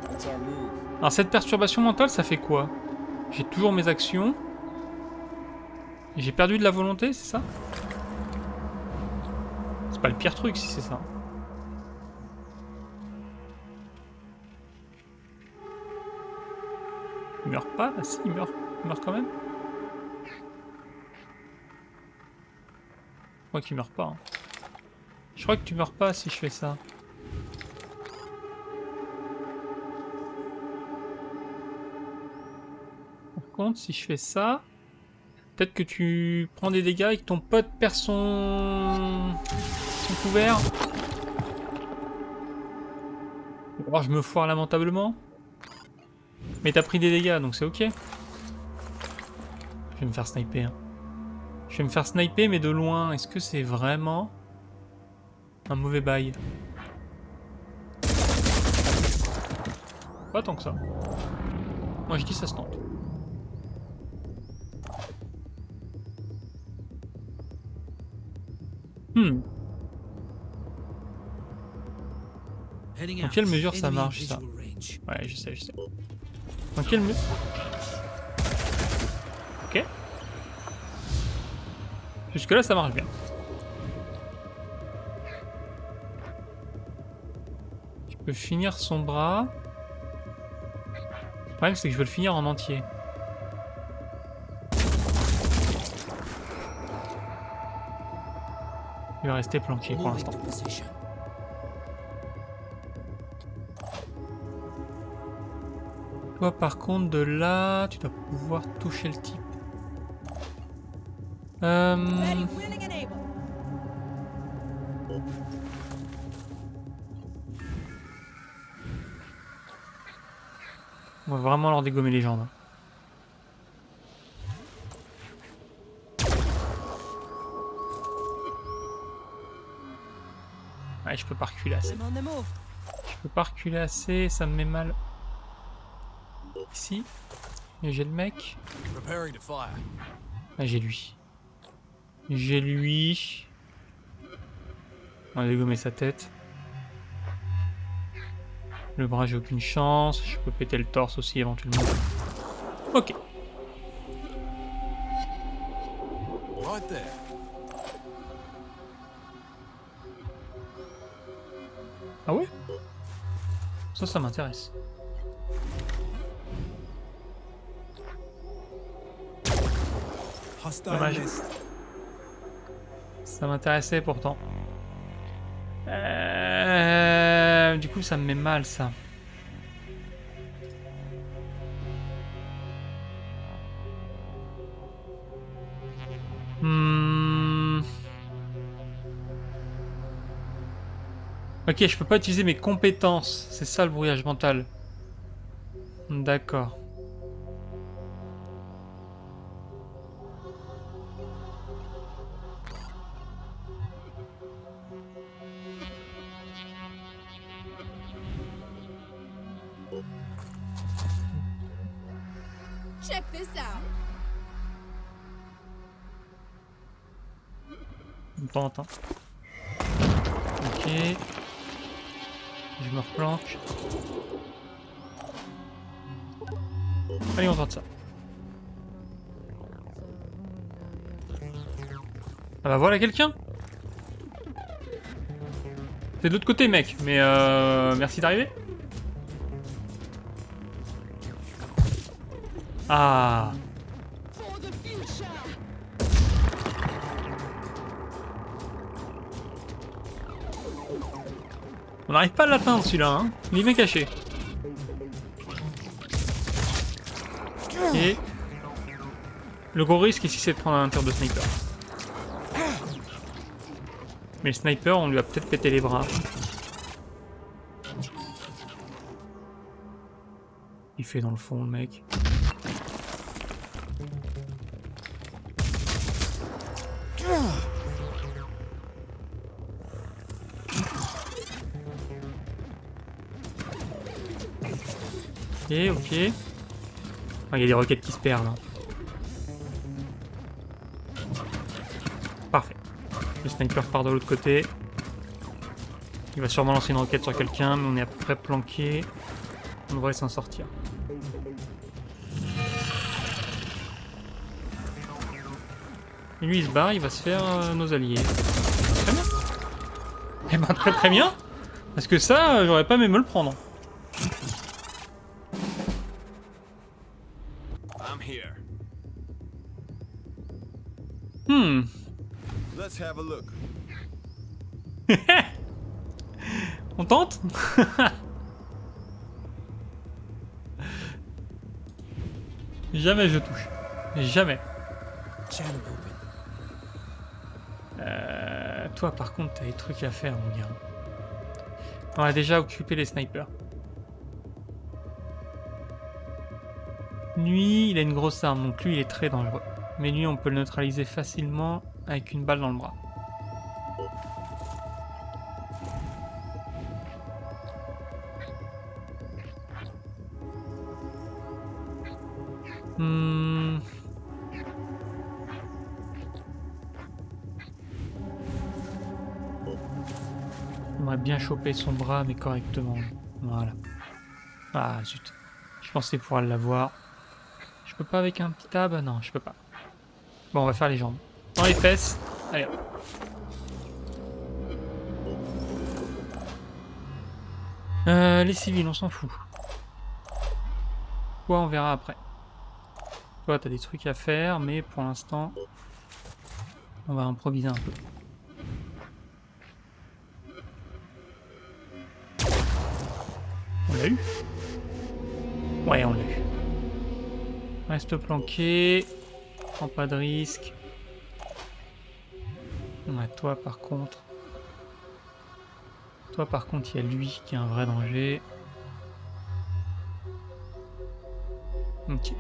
That's our move. Alors, cette perturbation mentale, ça fait quoi? J'ai toujours mes actions. J'ai perdu de la volonté, c'est ça? C'est pas le pire truc si c'est ça. Il meurt pas? Ah si, il meurt quand même. Je crois qu'il meurt pas. Hein. Je crois que tu meurs pas si je fais ça. Par contre, si je fais ça, peut-être que tu prends des dégâts et que ton pote perd son couvert. Ou alors je me foire lamentablement. Mais t'as pris des dégâts, donc c'est ok. Je vais me faire sniper. Hein. Je vais me faire sniper, mais de loin. Est-ce que c'est vraiment un mauvais bail? Pas tant que ça. Moi je dis ça se tente. Dans quelle mesure ça marche ça? Ouais, je sais. Dans quelle mesure? Ok. Jusque là ça marche bien. Je peux finir son bras. Le problème c'est que je veux le finir en entier. Il va rester planqué pour l'instant. Toi par contre de là, tu dois pouvoir toucher le type. Ready, willing and able. On va vraiment leur dégommer les jambes. Ouais, je peux pas reculer assez. I'm on the move. Je peux pas reculer assez, ça me met mal. Ici. Et j'ai le mec. Preparing to fire. Ah, j'ai lui. J'ai lui. On va dégommer sa tête. Le bras, j'ai aucune chance. Je peux péter le torse aussi éventuellement. Ok. Right there. Ah ouais? Ça m'intéresse. Hostile Dommage. missed. Ça m'intéressait pourtant. Du coup, ça me met mal, ça. Ok, je peux pas utiliser mes compétences. C'est ça le brouillage mental. D'accord. Check this out. Attends. Ok. Je me replanque. Allez, on tente ça. Ah bah voilà quelqu'un. C'est de l'autre côté, mec. Mais merci d'arriver. Ah. On n'arrive pas à l'atteindre celui-là, hein. Il est bien caché. Et le gros risque ici, c'est de prendre un tir de sniper. Mais le sniper, on lui a peut-être pété les bras. Il fait dans le fond, le mec. Ok. Ah, il y a des roquettes qui se perdent. Hein. Parfait. Le sniper part de l'autre côté. Il va sûrement lancer une roquette sur quelqu'un, mais on est à peu près planqué. On devrait s'en sortir. Et lui il se barre, il va se faire nos alliés. Très bien. Eh ben très bien. Parce que ça, j'aurais pas aimé me le prendre. I'm here. Let's have a look. On tente? Jamais je touche. Jamais. Channel open. Toi par contre t'as des trucs à faire mon gars. On a déjà occupé les snipers. Lui il a une grosse arme donc lui il est très dangereux. Mais lui on peut le neutraliser facilement avec une balle dans le bras. J'aimerais bien choper son bras mais correctement. Voilà. Ah zut. Je pensais pouvoir l'avoir. Je peux pas avec un petit tab? Non, je peux pas. Bon, on va faire les jambes. Dans les fesses. Allez hop. Les civils, on s'en fout. Toi, on verra après. Toi, t'as des trucs à faire, mais pour l'instant, on va improviser un peu. On l'a eu? Ouais, on l'a eu. Reste planqué. Prends pas de risque. Ouais, toi, par contre... Toi, par contre, il y a lui qui est un vrai danger. Ok.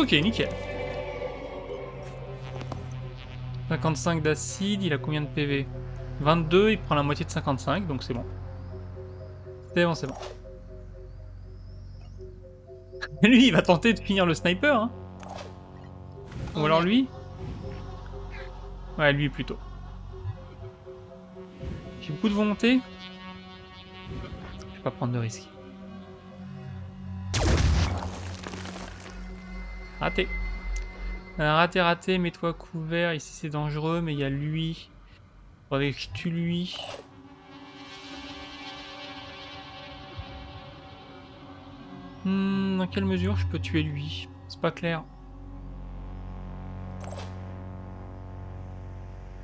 Ok, nickel. 55 d'acide, il a combien de PV? 22, il prend la moitié de 55, donc c'est bon. C'est bon, c'est bon. Lui, il va tenter de finir le sniper, hein. Ou alors lui? Ouais, lui plutôt. J'ai beaucoup de volonté. Je vais pas prendre de risques. Raté. Raté, mets-toi couvert. Ici c'est dangereux, mais il y a lui. Faudrait que je tue lui. Dans quelle mesure je peux tuer lui? C'est pas clair.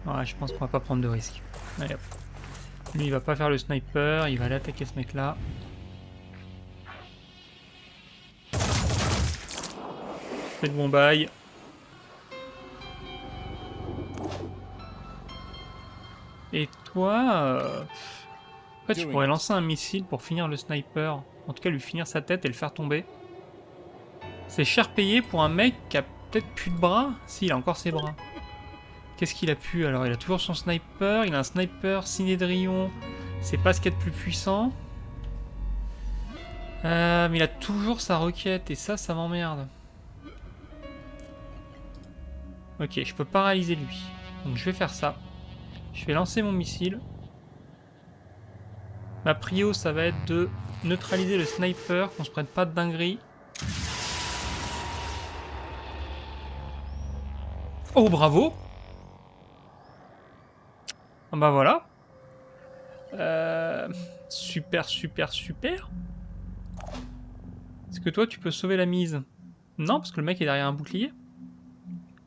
Ouais, je pense qu'on va pas prendre de risques. Allez hop. Lui il va pas faire le sniper, il va aller attaquer ce mec là. Fais le bon bail. Et toi, en fait, je pourrais lancer un missile pour finir le sniper. En tout cas, lui finir sa tête et le faire tomber. C'est cher payé pour un mec qui a peut-être plus de bras. Si, il a encore ses bras. Qu'est-ce qu'il a pu? Alors, il a toujours son sniper. Il a un sniper Cinédrion. C'est pas ce qu'il y a de plus puissant. Mais il a toujours sa requête. Et ça m'emmerde. Ok, je peux paralyser lui. Donc, je vais faire ça. Je vais lancer mon missile. Ma prio, ça va être de neutraliser le sniper, qu'on se prenne pas de dinguerie. Oh, bravo! Bah voilà. Super. Est-ce que toi, tu peux sauver la mise? Non, parce que le mec est derrière un bouclier.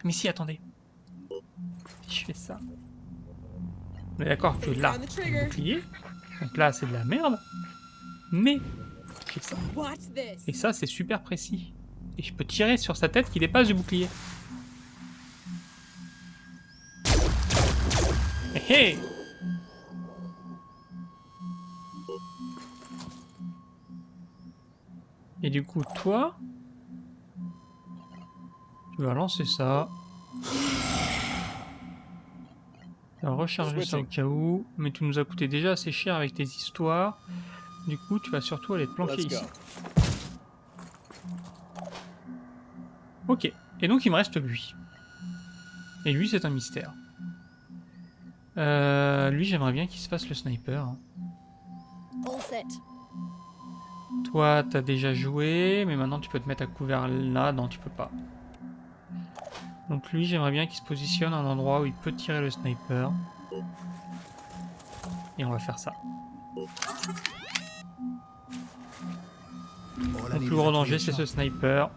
Mais si, attendez. Si je fais ça. On est d'accord que là, c'est un bouclier. Donc là, c'est de la merde. Mais, je fais ça. Et ça, c'est super précis. Et je peux tirer sur sa tête qui dépasse du bouclier. Hé hé! Et du coup, toi, tu vas lancer ça. Tu vas recharger ça au cas où. Mais tu nous as coûté déjà assez cher avec tes histoires. Du coup, tu vas surtout aller te planquer ici. Ok. Et donc, il me reste lui. Et lui, c'est un mystère. Lui, j'aimerais bien qu'il se fasse le sniper. Hein. Toi, t'as déjà joué, mais maintenant tu peux te mettre à couvert là. Non, tu peux pas. Donc lui, j'aimerais bien qu'il se positionne à un endroit où il peut tirer le sniper. Et on va faire ça. Le plus gros danger, c'est ce sniper.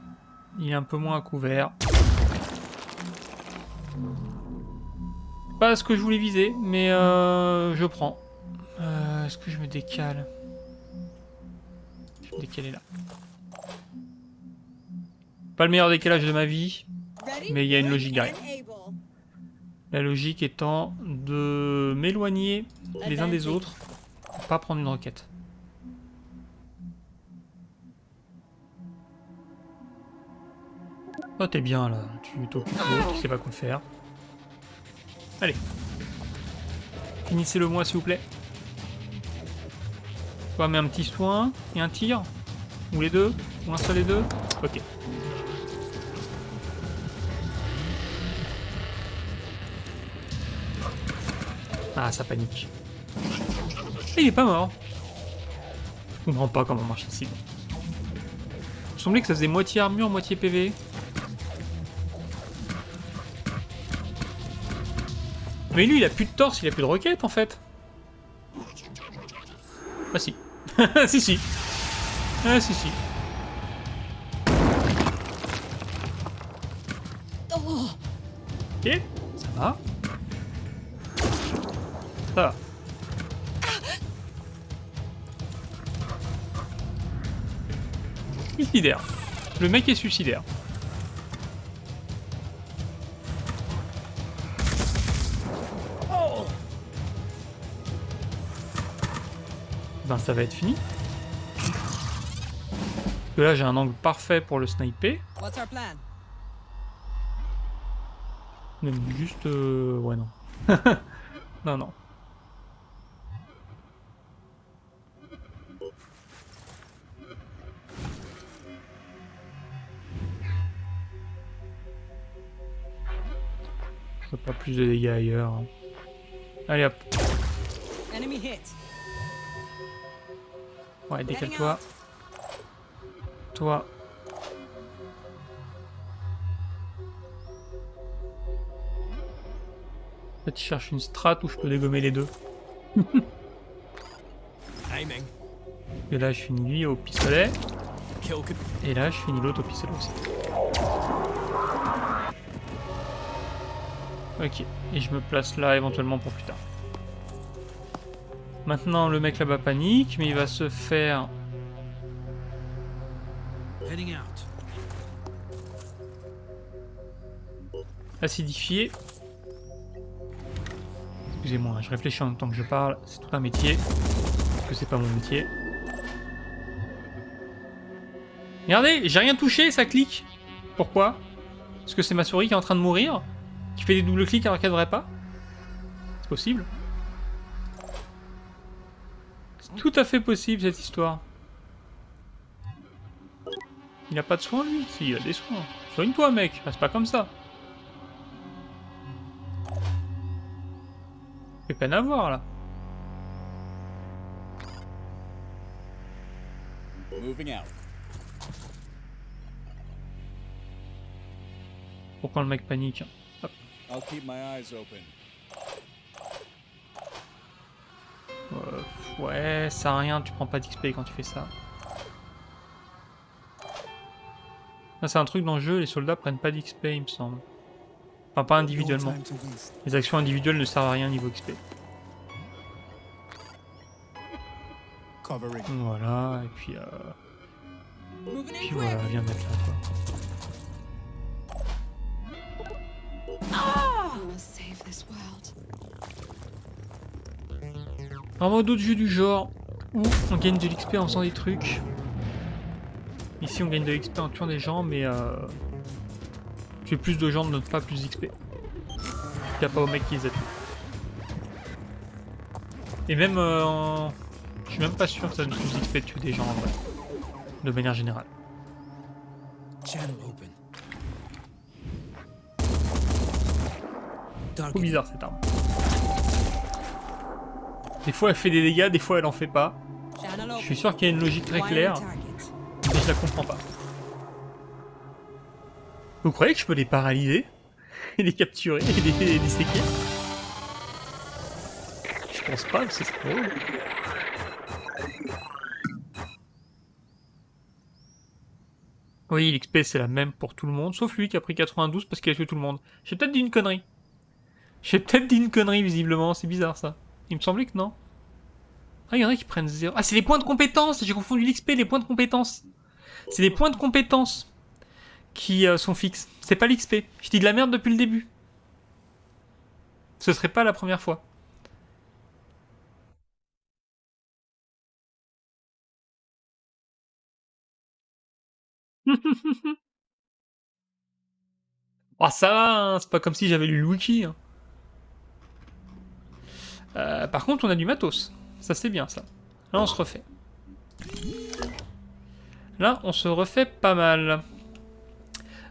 Il est un peu moins à couvert. Pas ce que je voulais viser, mais je prends. Est-ce que je me décale? Je me décale là. Pas le meilleur décalage de ma vie, mais il y a une logique derrière. La logique étant de m'éloigner les uns des autres pour pas prendre une roquette. Oh, t'es bien là, tu t'occupes, tu sais pas quoi faire. Allez. Finissez-le moi s'il vous plaît. Toi, mets un petit soin et un tir. Ou les deux. Ou un seul et deux. Ok. Ah, ça panique. Et il est pas mort. Je comprends pas comment marche ici. Il me semblait que ça faisait moitié armure, moitié PV. Mais lui, il a plus de torse, il a plus de roquette en fait. Ah si. si si. Ah si si. Ok, ça va. Ça va. Suicidaire. Le mec est suicidaire. Ben ça va être fini. Parce que là j'ai un angle parfait pour le sniper. What's our plan? Même juste... Ouais, non. Non, non. Je veux pas plus de dégâts ailleurs. Hein. Allez hop. Enemy hit. Ouais, décale-toi. Toi. En fait, je cherche une strat où je peux dégommer les deux. Aiming. Et là, je finis lui au pistolet. Kill could. Et là, je finis l'autre au pistolet aussi. Ok. Et je me place là éventuellement pour plus tard. Maintenant, le mec là-bas panique, mais il va se faire Heading out. acidifier. Excusez-moi, je réfléchis en même temps que je parle. C'est tout un métier. Parce que c'est pas mon métier. Regardez, j'ai rien touché, ça clique. Pourquoi? Parce que c'est ma souris qui est en train de mourir? Qui fait des doubles clics alors qu'elle devrait pas? C'est possible. C'est tout à fait possible cette histoire. Il a pas de soins lui? Si, il a des soins. Soigne-toi mec, reste pas comme ça. Fait peine à voir là. Moving out. Pourquoi le mec panique? Hop. I'll keep my eyes open. Ouais, ça sert à rien, tu prends pas d'XP quand tu fais ça. Là, c'est un truc dans le jeu, les soldats prennent pas d'XP, il me semble. Enfin, pas individuellement. No time to waste. Les actions individuelles ne servent à rien niveau XP. Covering. Voilà, et puis Moving in quick. voilà, viens mettre là, quoi. We must save this world. Vraiment d'autres jeux du genre où on gagne de l'XP en faisant des trucs. Ici on gagne de l'XP en tuant des gens, mais tuer plus de gens ne donne pas plus d'XP. Il n'y a pas au mec qui les a tués. Et même je suis même pas sûr que ça donne plus d'XP de tuer des gens en vrai. De manière générale. Channel open. Trop Target. bizarre cette arme. Des fois elle fait des dégâts, des fois elle en fait pas. Channel Je open. suis sûr qu'il y a une logique très Wiring claire, target. mais je la comprends pas. Vous croyez que je peux les paralyser? Et les capturer et les disséquer? Je pense pas, c'est trop drôle. Oui, l'XP c'est la même pour tout le monde, sauf lui qui a pris 92 parce qu'il a tué tout le monde. J'ai peut-être dit une connerie. J'ai peut-être dit une connerie visiblement, c'est bizarre ça. Il me semblait que non. Ah, il y en a qui prennent 0. Ah, c'est les points de compétence. J'ai confondu l'XP, les points de compétence. C'est les points de compétence qui sont fixes. C'est pas l'XP. Je dis de la merde depuis le début. Ce serait pas la première fois. Ah, ça va, hein, c'est pas comme si j'avais lu le wiki. Hein. Par contre, on a du matos. Ça, c'est bien, ça. Là, on se refait. Là, on se refait pas mal.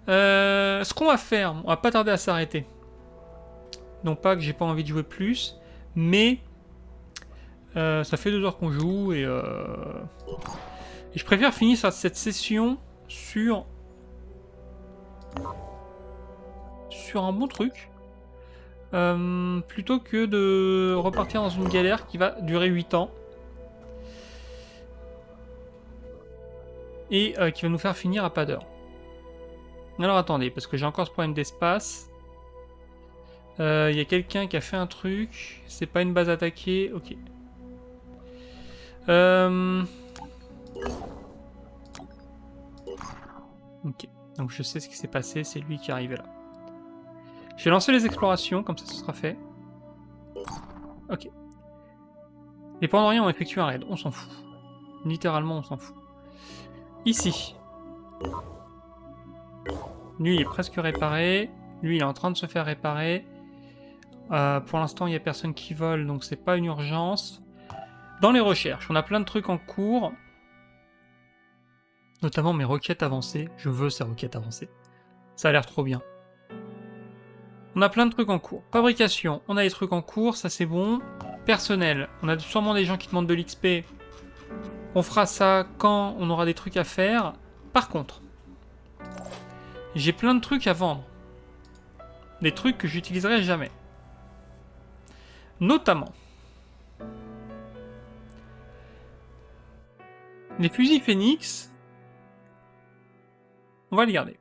Ce qu'on va faire, on va pas tarder à s'arrêter. Non pas que j'ai pas envie de jouer plus, mais ça fait 2 heures qu'on joue et je préfère finir cette session sur un bon truc plutôt que de repartir dans une galère qui va durer 8 ans et qui va nous faire finir à pas d'heure. Alors attendez, parce que j'ai encore ce problème d'espace. Il y a quelqu'un qui a fait un truc. C'est pas une base attaquée. Ok. Ok. Donc je sais ce qui s'est passé. C'est lui qui est arrivé là. Je vais lancer les explorations. Comme ça, ce sera fait. Ok. Les Pandoriens ont effectué un raid. On s'en fout. Littéralement, on s'en fout. Ici. Lui, il est presque réparé. Lui, il est en train de se faire réparer. Pour l'instant, il n'y a personne qui vole, donc c'est pas une urgence. Dans les recherches, on a plein de trucs en cours. Notamment mes requêtes avancées. Je veux ces requêtes avancées. Ça a l'air trop bien. On a plein de trucs en cours. Fabrication, on a des trucs en cours, ça c'est bon. Personnel, on a sûrement des gens qui demandent de l'XP. On fera ça quand on aura des trucs à faire. Par contre, j'ai plein de trucs à vendre. Des trucs que j'utiliserai jamais. Notamment les fusils Phoenix. On va les garder.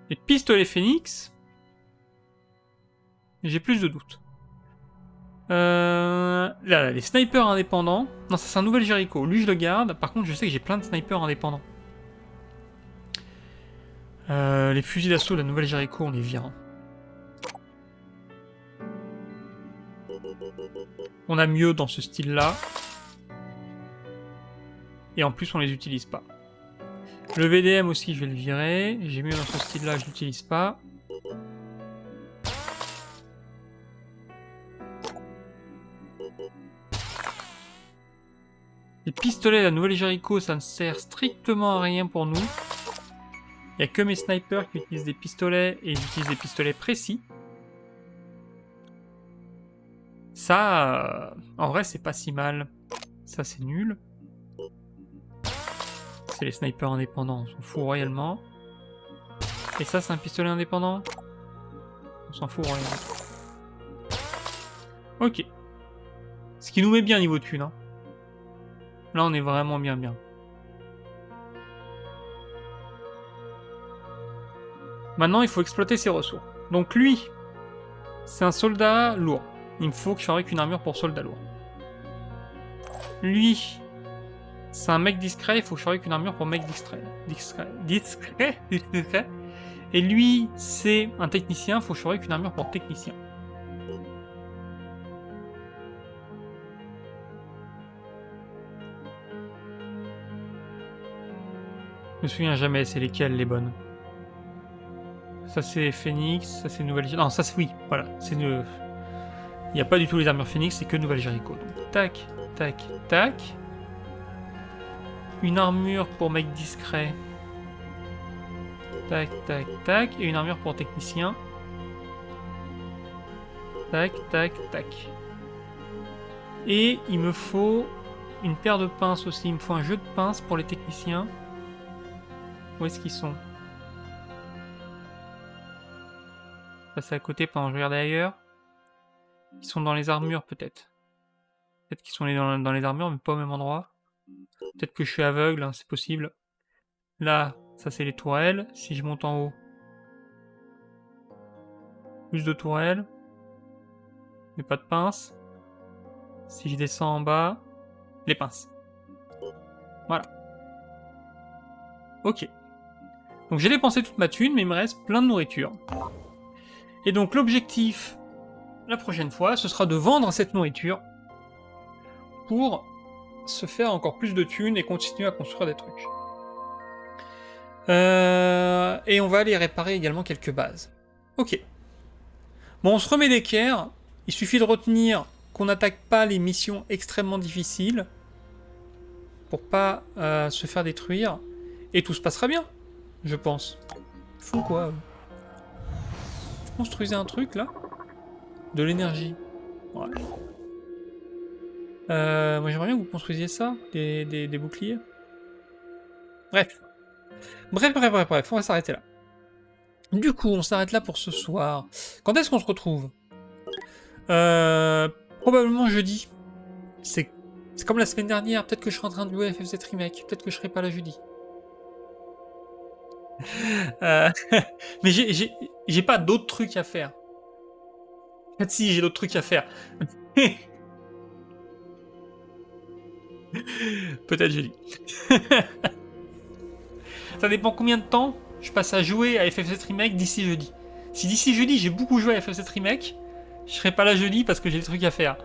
Les pistolets Phoenix. J'ai plus de doutes. Là, les snipers indépendants. Non, ça c'est un nouvel Jericho. Lui, je le garde. Par contre, je sais que j'ai plein de snipers indépendants. Les fusils d'assaut de la nouvelle Jericho, on les vire. On a mieux dans ce style-là. Et en plus, on les utilise pas. Le VDM aussi, je vais le virer. J'ai mieux dans ce style-là, je l'utilise pas. Les pistolets de la nouvelle Jericho, ça ne sert strictement à rien pour nous. Il n'y a que mes snipers qui utilisent des pistolets et ils utilisent des pistolets précis. Ça, en vrai, c'est pas si mal. Ça, c'est nul. C'est les snipers indépendants, on s'en fout royalement. Et ça, c'est un pistolet indépendant. On s'en fout royalement. Ok. Ce qui nous met bien niveau thune, hein. Là, on est vraiment bien. Maintenant, il faut exploiter ses ressources. Donc lui, c'est un soldat lourd. Il me faut que je fabrique une armure pour soldat lourd. Lui, c'est un mec discret. Il faut que je fabrique une armure pour mec discret. Discret. Et lui, c'est un technicien. Il faut que je fabrique une armure pour technicien. Je me souviens jamais, c'est lesquelles les bonnes. Ça c'est Phoenix, ça c'est Nouvelle Jericho. Non, ça c'est oui, voilà. C'est il n'y a pas du tout les armures Phoenix, c'est que Nouvelle Jericho. Donc tac, tac, tac. Une armure pour mec discret. Tac, tac, tac. Et une armure pour technicien. Tac, tac, tac. Et il me faut une paire de pinces aussi. Il me faut un jeu de pinces pour les techniciens. Où est-ce qu'ils sont? Passer à côté pendant que je regardais ailleurs. Ils sont dans les armures peut-être. Peut-être qu'ils sont dans les armures mais pas au même endroit. Peut-être que je suis aveugle, hein, c'est possible. Là, ça c'est les tourelles. Si je monte en haut. Plus de tourelles. Mais pas de pinces. Si je descends en bas. Les pinces. Voilà. Ok. Donc j'ai dépensé toute ma thune, mais il me reste plein de nourriture. Et donc l'objectif, la prochaine fois, ce sera de vendre cette nourriture pour se faire encore plus de thunes et continuer à construire des trucs. Et on va aller réparer également quelques bases. Ok. Bon, on se remet d'équerre. Il suffit de retenir qu'on n'attaque pas les missions extrêmement difficiles pour pas se faire détruire. Et tout se passera bien, je pense. Ils font quoi eux? Vous construisez un truc là? De l'énergie. Ouais. Moi j'aimerais bien que vous construisiez ça, des boucliers. Bref, on va s'arrêter là. Du coup, on s'arrête là pour ce soir. Quand est-ce qu'on se retrouve? Probablement jeudi. C'est comme la semaine dernière, peut-être que je serai en train de jouer à FF7 Remake, peut-être que je serai pas là jeudi. Mais j'ai pas d'autres trucs à faire. En fait, si, j'ai d'autres trucs à faire. Peut-être jeudi. Ça dépend combien de temps je passe à jouer à FF7 Remake d'ici jeudi. Si d'ici jeudi j'ai beaucoup joué à FF7 Remake, je serai pas là jeudi parce que j'ai des trucs à faire.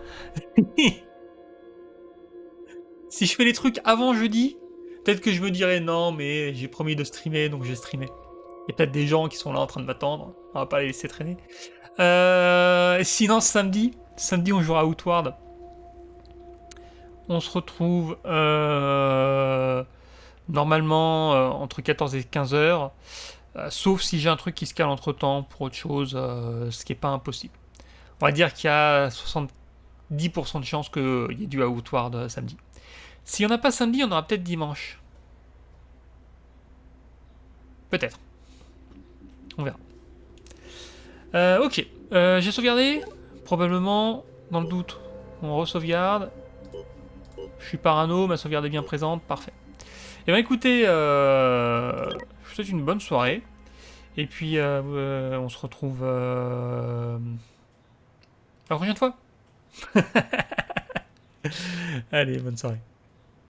Si je fais les trucs avant jeudi, peut-être que je me dirais non mais j'ai promis de streamer donc je vais streamer. Il y a peut-être des gens qui sont là en train de m'attendre. On va pas les laisser traîner. Sinon, samedi, on jouera à Outward. On se retrouve normalement entre 14 et 15 heures. Sauf si j'ai un truc qui se cale entre temps pour autre chose, ce qui n'est pas impossible. On va dire qu'il y a 70% de chances qu'il y ait du Outward samedi. S'il n'y en a pas samedi, on aura peut-être dimanche. Peut-être. On verra. Ok. J'ai sauvegardé. Probablement, dans le doute, on re-sauvegarde. Je suis parano, ma sauvegarde est bien présente. Parfait. Et bien écoutez, je vous souhaite une bonne soirée. Et puis, on se retrouve la prochaine fois. Allez, bonne soirée.